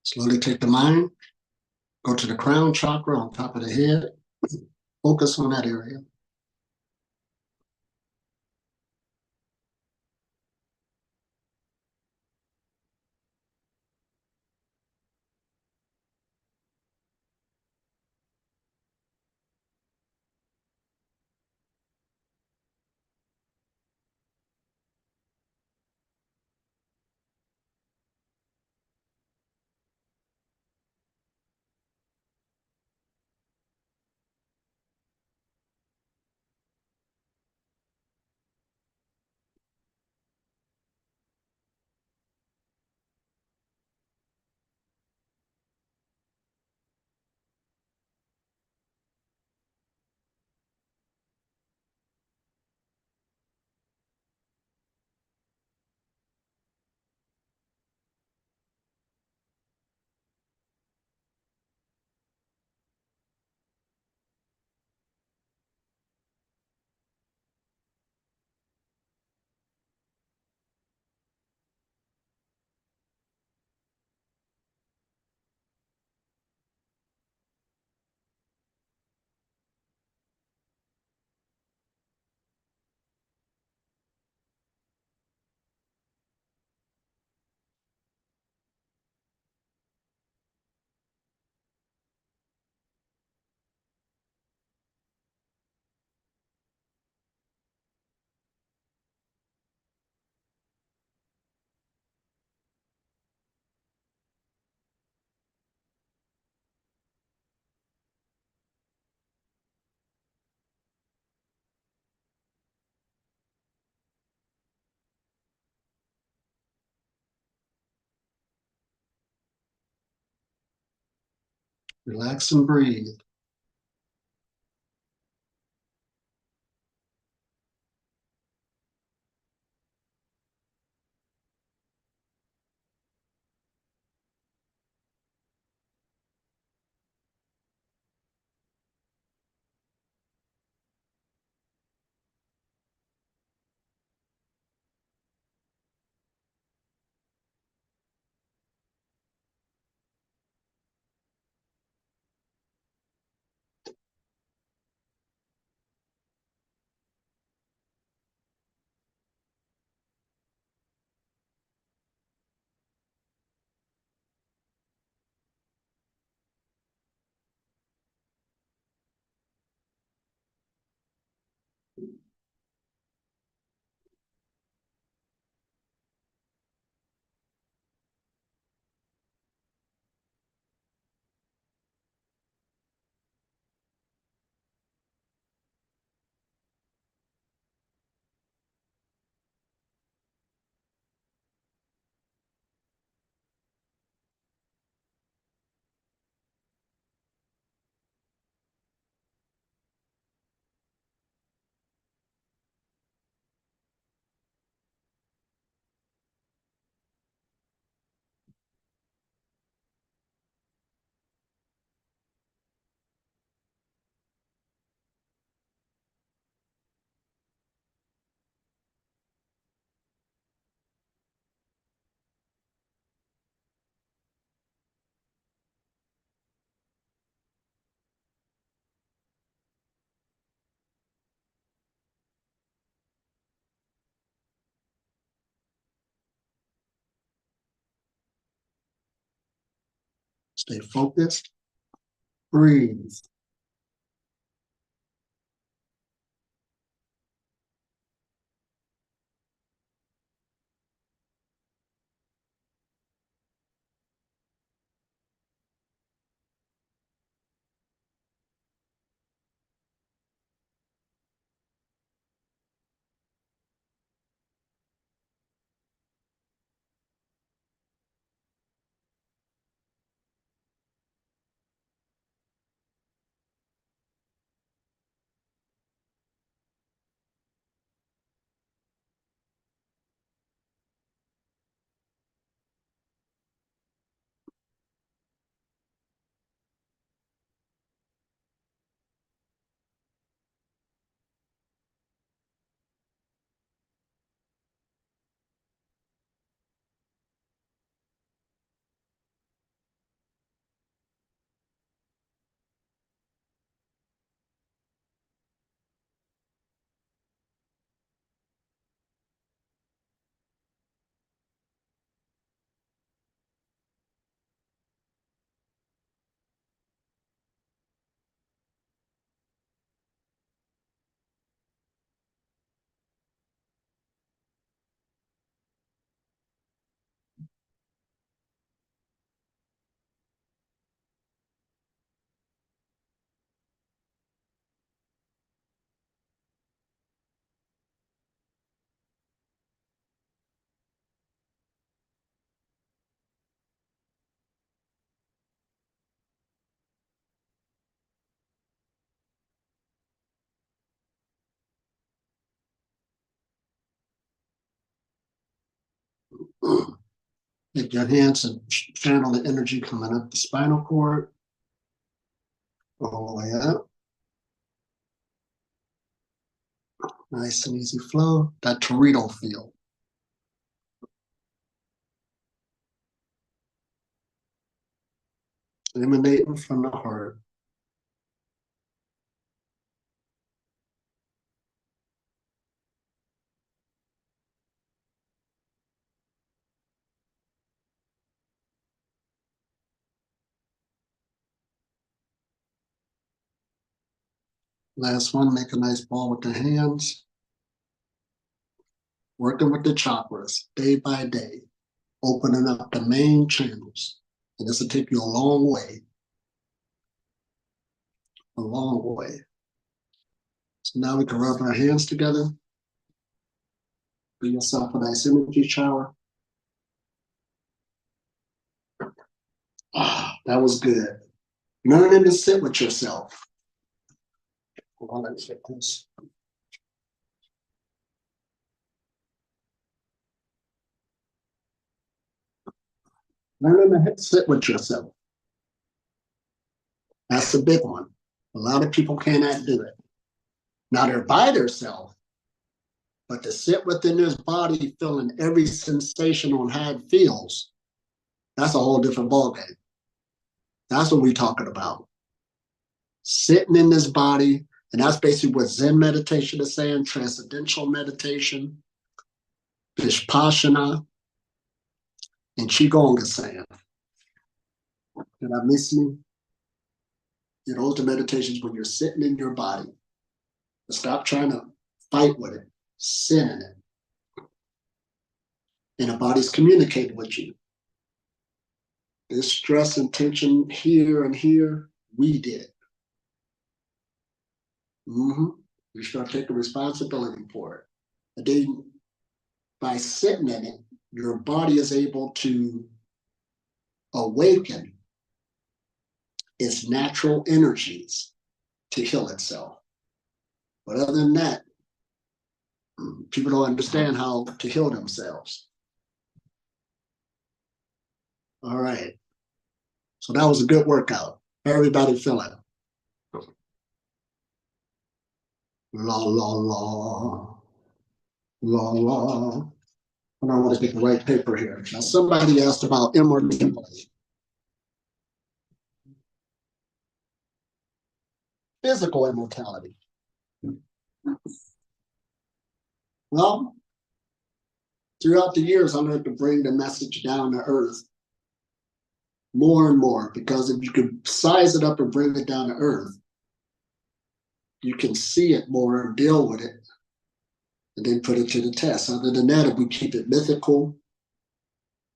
Slowly take the mind, go to the crown chakra on top of the head. Focus on that area. Relax and breathe. Stay focused. Breathe. Take your hands and channel the energy coming up the spinal cord, all the way up. Nice and easy flow. That torito feel. Emanating from the heart. Last one, make a nice ball with the hands. Working with the chakras day by day, opening up the main channels. And this will take you a long way. A long way. So now we can rub our hands together. Give yourself a nice energy shower. Ah, that was good. Learning to sit with yourself. Hold on, let's get this. Learning to sit with yourself. That's a big one. A lot of people cannot do it. Now they're by themselves, but to sit within this body, feeling every sensation on how it feels, that's a whole different ballgame. That's what we're talking about. Sitting in this body, and that's basically what Zen meditation is saying, transcendental meditation, Vipassana, and Qigong is saying. Did I miss me? You know, those are meditations when you're sitting in your body. Stop trying to fight with it, sit in it. And the body's communicating with you. This stress and tension here and here, we did. You start taking responsibility for it. And then by sitting in it, your body is able to awaken its natural energies to heal itself. But other than that, people don't understand how to heal themselves. All right. So that was a good workout. Everybody feeling it. La, la, la. La, la. I don't want to get the right paper here. Now, somebody asked about immortality. Physical immortality. Well, throughout the years, I learned to bring the message down to earth more and more, because if you could size it up and bring it down to earth, you can see it more and deal with it and then put it to the test. Other than that, if we keep it mythical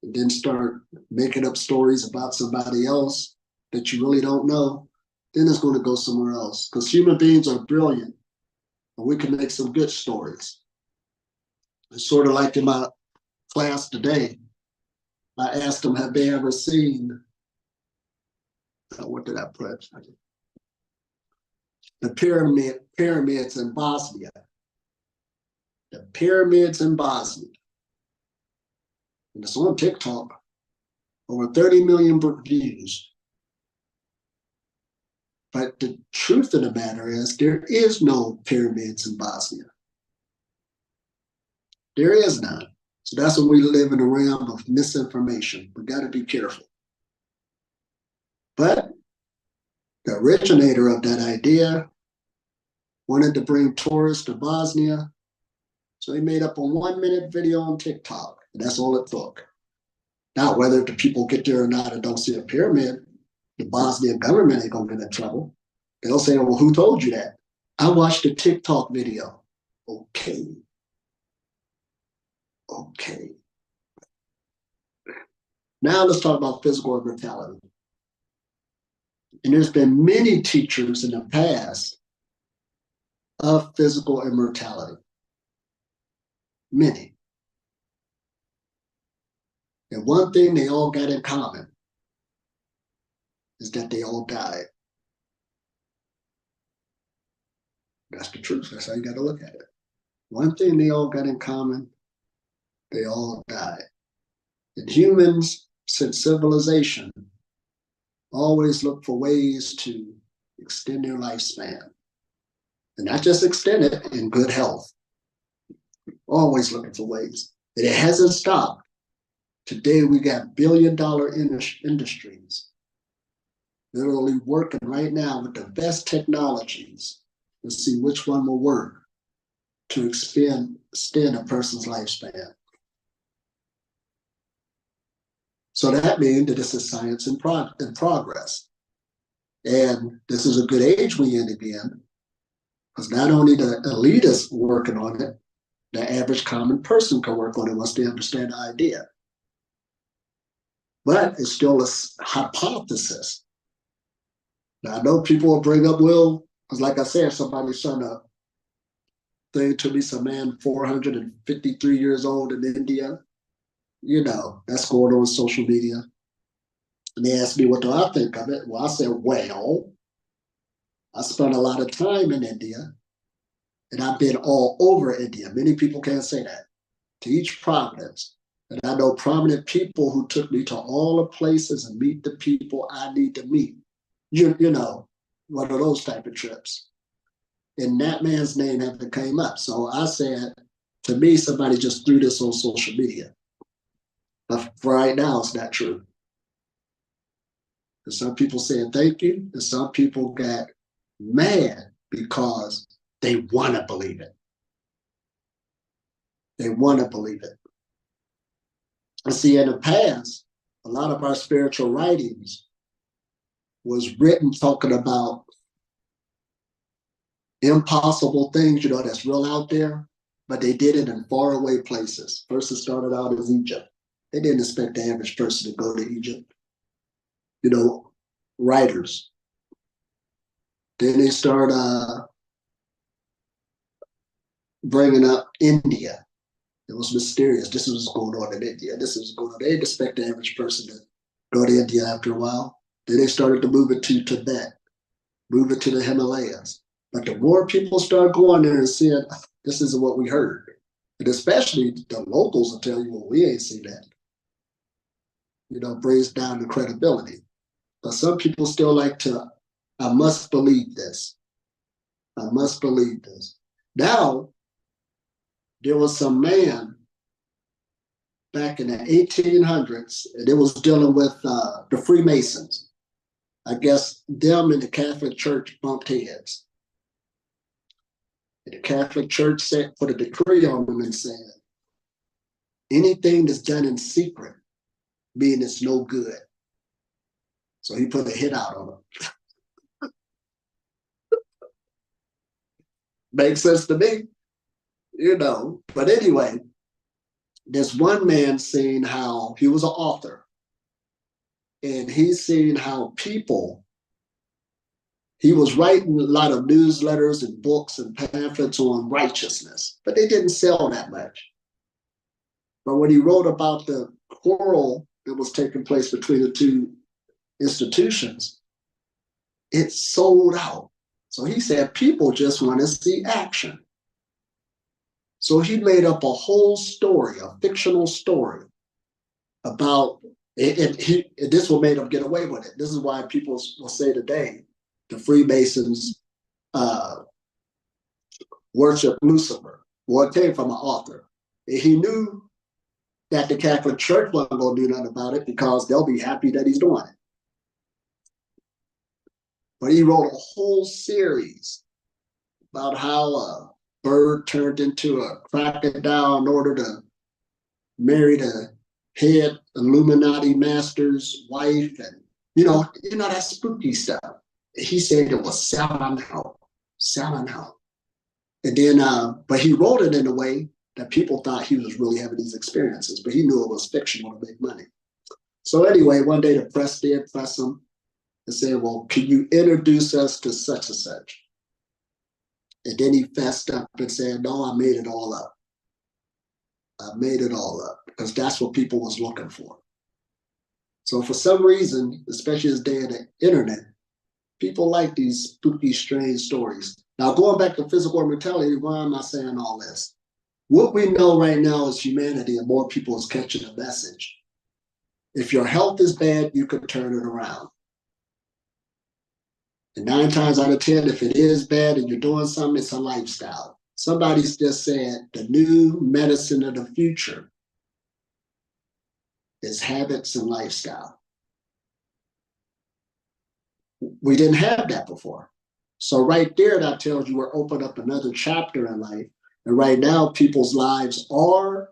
and then start making up stories about somebody else that you really don't know, then it's going to go somewhere else. Because human beings are brilliant and we can make some good stories. It's sort of like in my class today, I asked them, have they ever seen, what did I put? The pyramids in Bosnia. The pyramids in Bosnia. And it's on TikTok. Over 30 million views. But the truth of the matter is, there is no pyramids in Bosnia. There is none. So that's when we live in a realm of misinformation. We got to be careful. But the originator of that idea wanted to bring tourists to Bosnia. So he made up a 1-minute video on TikTok. And that's all it took. Now, whether the people get there or not and don't see a pyramid, the Bosnian government ain't gonna get in trouble. They'll say, well, who told you that? I watched a TikTok video. Okay. Now let's talk about physical immortality. And there's been many teachers in the past of physical immortality. Many. And one thing they all got in common is that they all died. That's the truth. That's how you got to look at it. One thing they all got in common, they all died. And humans, since civilization, always look for ways to extend their lifespan. And not just extend it, in good health. Always looking for ways. And it hasn't stopped. Today we got billion-dollar industries literally working right now with the best technologies to see which one will work to extend a person's lifespan. So that means that this is science in progress. And this is a good age we end up in, because not only the elitists working on it, the average common person can work on it once they understand the idea. But it's still a hypothesis. Now, I know people will bring up, well, because like I said, somebody sent a thing to me, some man 453 years old in India. You know, that's going on social media. And they asked me, what do I think of it? Well, I said, well, I spent a lot of time in India, and I've been all over India. Many people can't say that. To each province. And I know prominent people who took me to all the places and meet the people I need to meet. You know, one of those type of trips. And that man's name haven't came up. So I said, to me, somebody just threw this on social media. But for right now, it's not true. And some people said thank you, and some people got mad because they want to believe it. They want to believe it. And see, in the past, a lot of our spiritual writings was written talking about impossible things, you know, that's real out there, but they did it in faraway places. First, it started out as Egypt. They didn't expect the average person to go to Egypt. You know, writers. Then they start bringing up India. It was mysterious. This is what's going on in India. This is going on. They didn't expect the average person to go to India after a while. Then they started to move it to Tibet, move it to the Himalayas. But the more people start going there and seeing, this isn't what we heard. And especially the locals will tell you, well, we ain't seen that. You know, brings down the credibility. But some people still like to, I must believe this. I must believe this. Now, there was some man back in the 1800s, and it was dealing with the Freemasons. I guess them and the Catholic Church bumped heads. And the Catholic Church put a decree on them and said, anything that's done in secret, meaning it's no good. So he put a hit out on them. Makes sense to me, you know. But anyway, there's one man saying how he was an author, and he's seeing how people, he was writing a lot of newsletters and books and pamphlets on righteousness, but they didn't sell that much. But when he wrote about the quarrel that was taking place between the two institutions, it sold out. So he said people just want to see action. So he made up a whole story, a fictional story about it. This will make him get away with it. This is why people will say today the Freemasons worship Lucifer. Well, it came from an author. He knew that the Catholic Church wasn't going to do nothing about it because they'll be happy that he's doing it. But he wrote a whole series about how a bird turned into a crocodile in order to marry the head Illuminati master's wife, and you know that spooky stuff. He said it was selling out. And then, but he wrote it in a way that people thought he was really having these experiences, but he knew it was fictional to make money. So anyway, one day the press did press him and said, well, can you introduce us to such and such? And then he fessed up and said, no, I made it all up. I made it all up because that's what people was looking for. So for some reason, especially this day of the internet, people like these spooky, strange stories. Now, going back to physical immortality, why am I saying all this? What we know right now is humanity, and more people is catching the message. If your health is bad, you could turn it around. And 9 times out of 10, if it is bad and you're doing something, it's a lifestyle. Somebody's just said the new medicine of the future is habits and lifestyle. We didn't have that before. So right there, that tells you we're opening up another chapter in life. And right now, people's lives are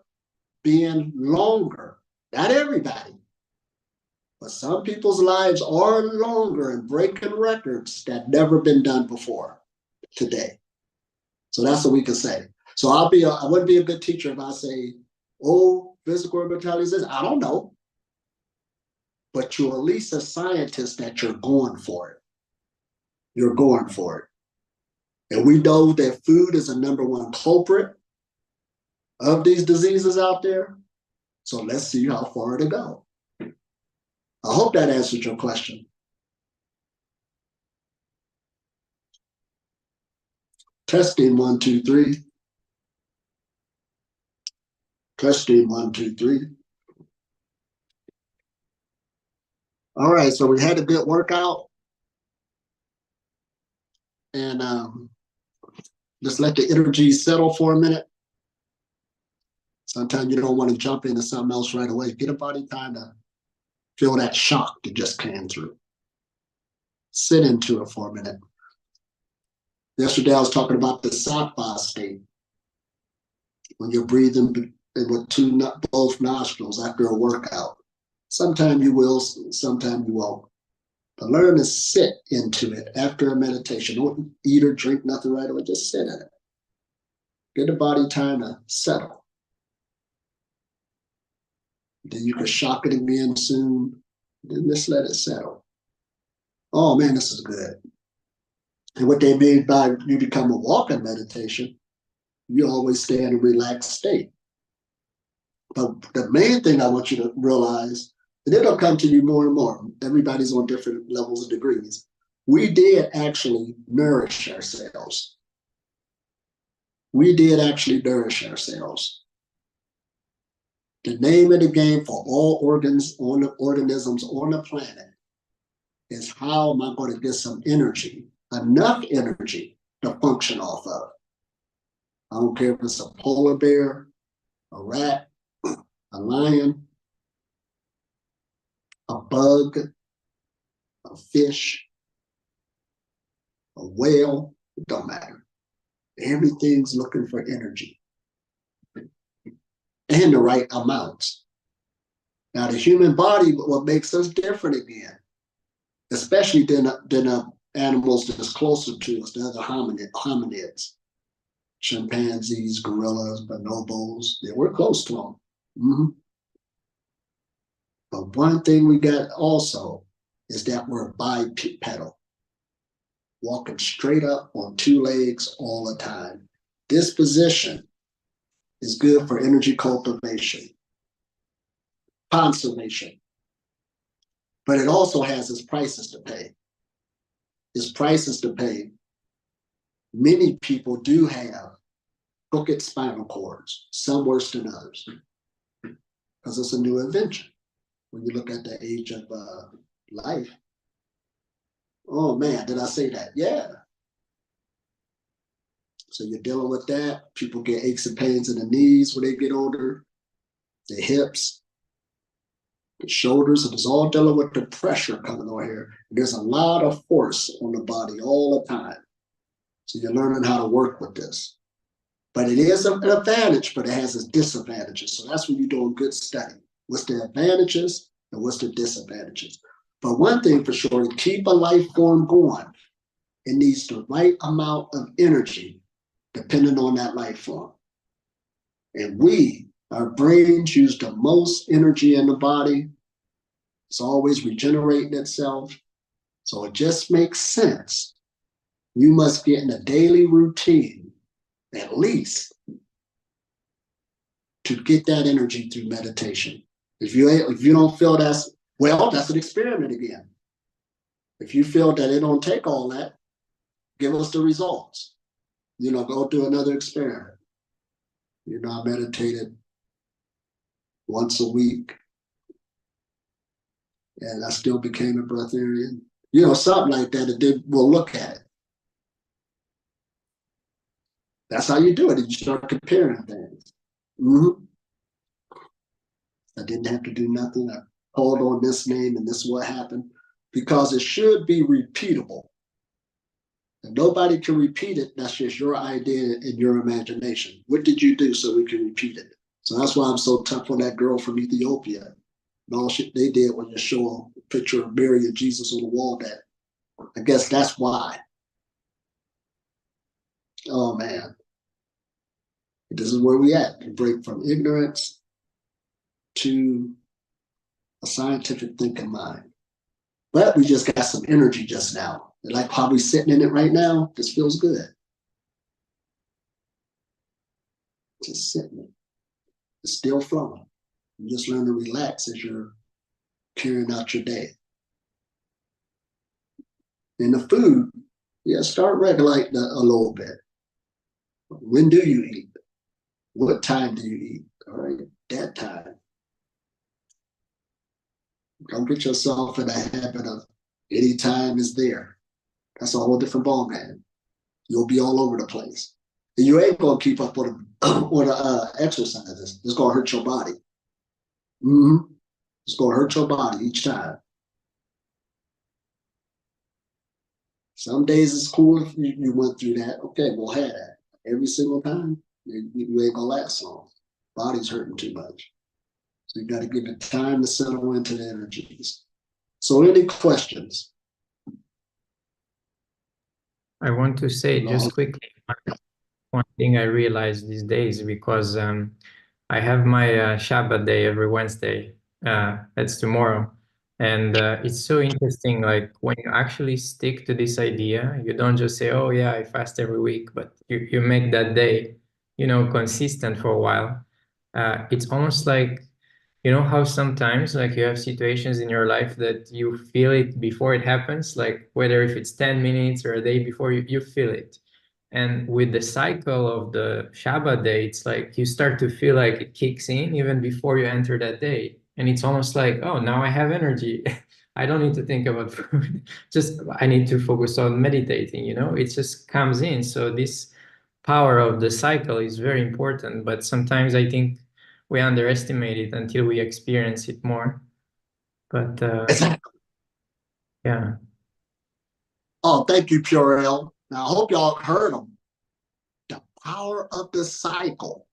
being longer. Not everybody, but some people's lives are longer and breaking records that never been done before today. So that's what we can say. So I wouldn't be a good teacher if I say, oh, physical immortality is this. I don't know. But you're at least a scientist that you're going for it. You're going for it. And we know that food is a #1 culprit of these diseases out there. So let's see how far to go. I hope that answered your question. Testing 1, 2, 3. Testing 1, 2, 3. All right, so we had a good workout. And just let the energy settle for a minute. Sometimes you don't want to jump into something else right away. Get a body time to feel that shock that just came through. Sit into it for a minute. Yesterday, I was talking about the sattva state. When you're breathing with both nostrils after a workout. Sometimes you will, sometimes you won't. But learn to sit into it after a meditation. Don't eat or drink nothing right away. Just sit in it. Get the body time to settle. Then you can shock it again soon. Then just let it settle. Oh man, this is good. And what they mean by you become a walking meditation, you always stay in a relaxed state. But the main thing I want you to realize, and it'll come to you more and more. Everybody's on different levels of degrees. We did actually nourish ourselves. We did actually nourish ourselves. The name of the game for all organisms on the planet is how am I going to get some energy, enough energy to function off of. I don't care if it's a polar bear, a rat, a lion, a bug, a fish, a whale, it don't matter. Everything's looking for energy and the right amounts. Now, the human body, what makes us different again, especially than animals that's closer to us, the other hominids, chimpanzees, gorillas, bonobos, yeah, we're close to them. Mm-hmm. But one thing we got also is that we're bipedal, walking straight up on 2 legs all the time. This position is good for energy cultivation, conservation, but it also has its prices to pay. Its prices to pay. Many people do have crooked spinal cords, some worse than others, because it's a new invention. When you look at the age of life, oh man, did I say that? Yeah. So you're dealing with that. People get aches and pains in the knees when they get older, the hips, the shoulders, and it's all dealing with the pressure coming over here. And there's a lot of force on the body all the time. So you're learning how to work with this. But it is an advantage, but it has its disadvantages. So that's when you're doing good study. What's the advantages and what's the disadvantages? But one thing for sure, to keep a life form going, it needs the right amount of energy depending on that life form. And our brains use the most energy in the body. It's always regenerating itself. So it just makes sense. You must get in a daily routine, at least, to get that energy through meditation. If you don't feel that's an experiment again. If you feel that it don't take all that, give us the results. Go do another experiment. I meditated once a week and I still became a breatharian. You know, something like that, and then we'll look at it. That's how you do it. You start comparing things. Mm-hmm. I didn't have to do nothing. I called on this name and this is what happened, because it should be repeatable. If nobody can repeat it, that's just your idea and your imagination. What did you do so we can repeat it? So that's why I'm so tough on that girl from Ethiopia. And all shit they did was just show a picture of Mary and Jesus on the wall. That I guess that's why. Oh man. This is where we at. To break from ignorance to a scientific thinking mind. But we just got some energy just now. And like how we sitting in it right now, this feels good. Just sitting it. It's still flowing. You just learn to relax as you're carrying out your day. And the food, yeah, start regulating a little bit. When do you eat? What time do you eat? All right, that time. Don't get yourself in a habit of any time is there. That's a whole different ballgame. You'll be all over the place. And you ain't gonna keep up with exercises. It's gonna hurt your body. Mm-hmm. It's gonna hurt your body each time. Some days it's cool if you went through that. Okay, we'll have that. Every single time, you ain't gonna last long. Body's hurting too much. So you gotta give it time to settle into the energies. So any questions? I want to say just quickly, one thing I realized these days, because I have my Shabbat day every Wednesday. That's tomorrow. And it's so interesting, like when you actually stick to this idea, you don't just say, oh yeah, I fast every week, but you make that day, you know, consistent for a while. It's almost like, you know how sometimes like you have situations in your life that you feel it before it happens, like whether if it's 10 minutes or a day before, you feel it. And with the cycle of the Shabbat day, it's like you start to feel like it kicks in even before you enter that day. And it's almost like, oh, now I have energy. I don't need to think about food. Just I need to focus on meditating, you know, it just comes in. So this power of the cycle is very important. But sometimes I think we underestimate it until we experience it more. But yeah. Oh, thank you, Purell. Now I hope y'all heard them. The power of the cycle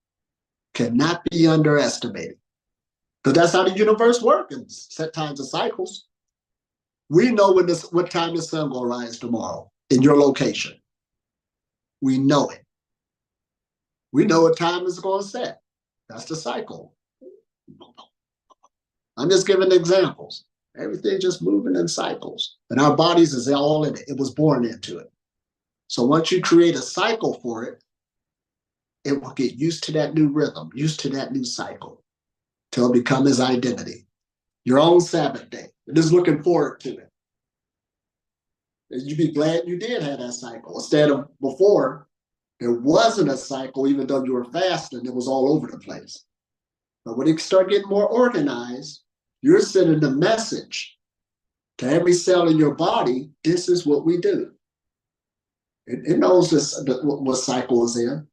cannot be underestimated. Because that's how the universe works in set times and cycles. We know what time the sun will rise tomorrow in your location. We know it. We know what time it's going to set. That's the cycle. I'm just giving examples. Everything just moving in cycles. And our bodies is all in it. It was born into it. So once you create a cycle for it, it will get used to that new rhythm, used to that new cycle, till it become his identity. Your own Sabbath day. You're just looking forward to it. And you'd be glad you did have that cycle. Instead of before, there wasn't a cycle, even though you were fasting, it was all over the place. But when it start getting more organized, you're sending the message to every cell in your body, this is what we do. It knows what cycle is in.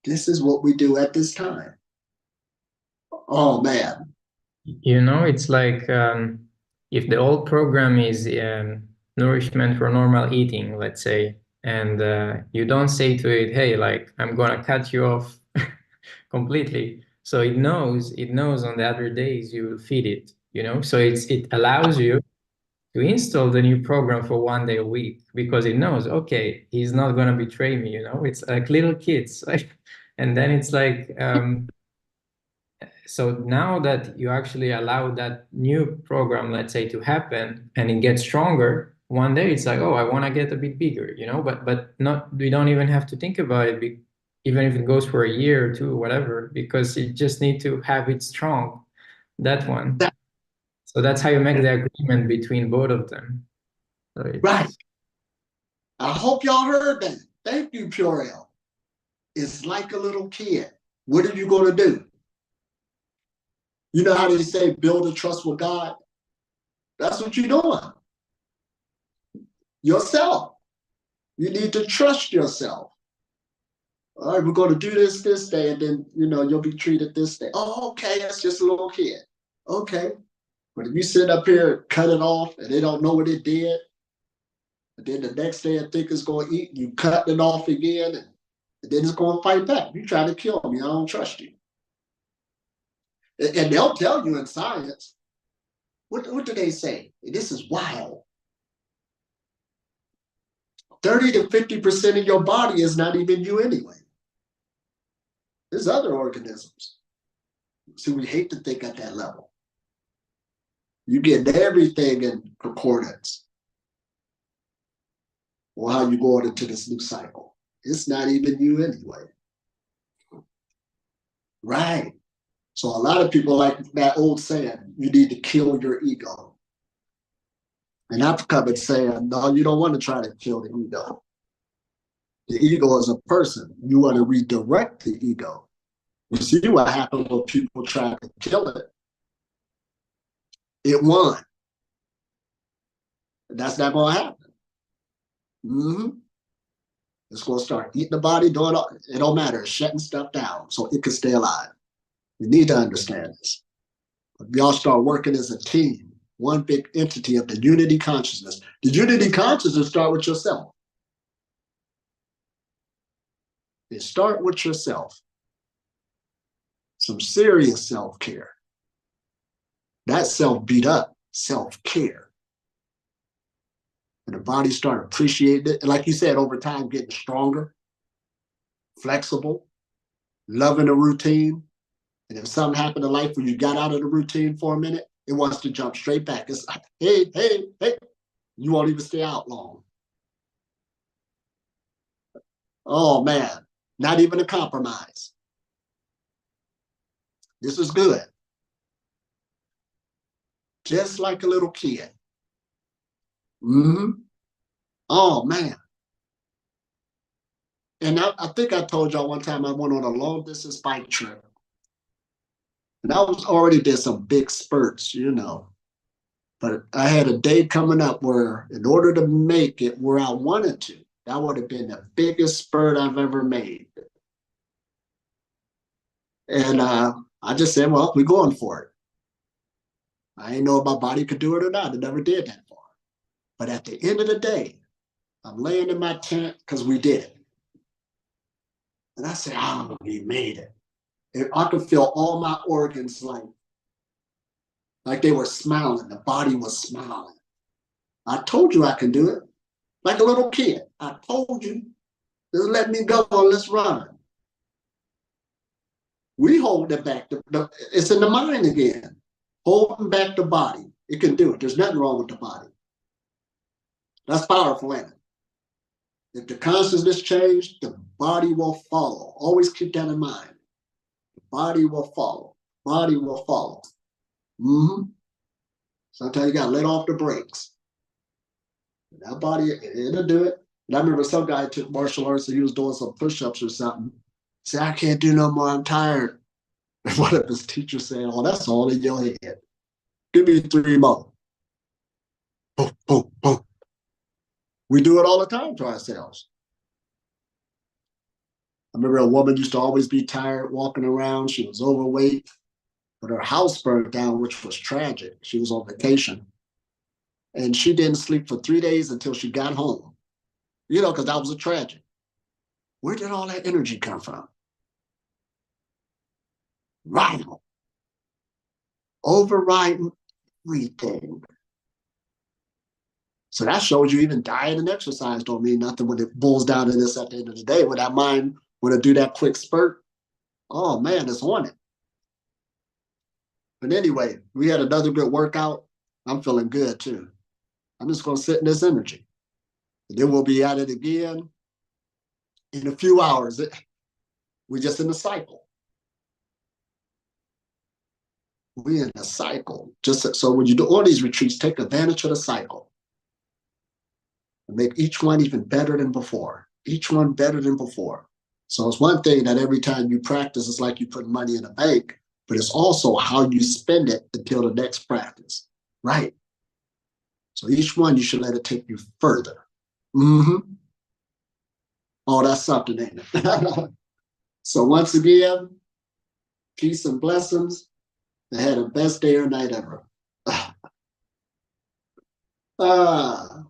This is what we do at this time. Oh, man. You know, it's like if the old program is nourishment for normal eating, let's say, and you don't say to it, hey, like, I'm going to cut you off completely. So it knows on the other days you will feed it, you know, so it allows you to install the new program for 1 day a week, because it knows, okay, he's not going to betray me, you know, it's like little kids. And then it's like, so now that you actually allow that new program, let's say, to happen, and it gets stronger, 1 day it's like, oh, I want to get a bit bigger, you know, but not, we don't even have to think about it, even if it goes for a year or two, whatever, because you just need to have it strong, that one. So that's how you make the agreement between both of them. So right. I hope y'all heard that. Thank you, Purell. It's like a little kid. What are you going to do? You know how they say build a trust with God? That's what you're doing. Yourself. You need to trust yourself. All right, we're going to do this day, and then, you'll be treated this day. Oh, okay, that's just a little kid. Okay. But if you sit up here, cut it off, and they don't know what it did, and then the next day I think it's going to eat, you cut it off again, and then it's going to fight back. You try to kill me, I don't trust you. And they'll tell you in science, what do they say? This is wild. 30 to 50% of your body is not even you anyway. There's other organisms. See, we hate to think at that level. You get everything in concordance. Or how you going into this new cycle. It's not even you anyway. Right. So a lot of people like that old saying, you need to kill your ego. And I've come and saying, no, you don't want to try to kill the ego. The ego is a person. You want to redirect the ego. You see what happened when people try to kill it. It won. That's not going to happen. It's going to start eating the body, doing all, it don't matter, it's shutting stuff down so it can stay alive. You need to understand this. If y'all start working as a team, one big entity of the unity consciousness. The unity consciousness start with yourself. You start with yourself. Some serious self-care. That self beat up, self-care. And the body start appreciating it. And like you said, over time, getting stronger, flexible, loving a routine. And if something happened in life where you got out of the routine for a minute, it wants to jump straight back. It's like, hey. You won't even stay out long. Oh, man. Not even a compromise. This is good. Just like a little kid. Oh, man. And I think I told y'all one time I went on a long distance bike trip. And I was already did some big spurts, But I had a day coming up where in order to make it where I wanted to, that would have been the biggest spurt I've ever made. And I just said, well, we're going for it. I didn't know if my body could do it or not. It never did that far. But at the end of the day, I'm laying in my tent because we did it. And I said, oh, we made it. And I could feel all my organs like they were smiling. The body was smiling. I told you I can do it. Like a little kid. I told you. Just let me go and let's run. We hold it back. It's in the mind again. Holding back the body. It can do it. There's nothing wrong with the body. That's powerful, ain't it? If the consciousness changed, the body will follow. Always keep that in mind. The body will follow. Body will follow. Sometimes you got to let off the brakes. That body, it'll do it. And I remember some guy took martial arts and he was doing some push-ups or something. He said, I can't do no more, I'm tired. And one of his teachers said, oh, that's all in your head. Give me 3 more. Boom, boom, boom. We do it all the time to ourselves. I remember a woman used to always be tired walking around. She was overweight, but her house burned down, which was tragic. She was on vacation. And she didn't sleep for 3 days until she got home. Because that was a tragedy. Where did all that energy come from? Right. Overriding everything. So that shows you even diet and exercise don't mean nothing when it boils down to this at the end of the day. When that mind want to do that quick spurt, oh man, it's on it. But anyway, we had another good workout. I'm feeling good too. I'm just going to sit in this energy. And then we'll be at it again in a few hours. We're just in a cycle. We're in a cycle. Just so when you do all these retreats, take advantage of the cycle. And make each one even better than before. Each one better than before. So it's one thing that every time you practice, it's like you put money in a bank, but it's also how you spend it until the next practice. Right. So each one, you should let it take you further. Mm-hmm. Oh, that's something, ain't it? So once again, peace and blessings. And had the best day or night ever. Ah.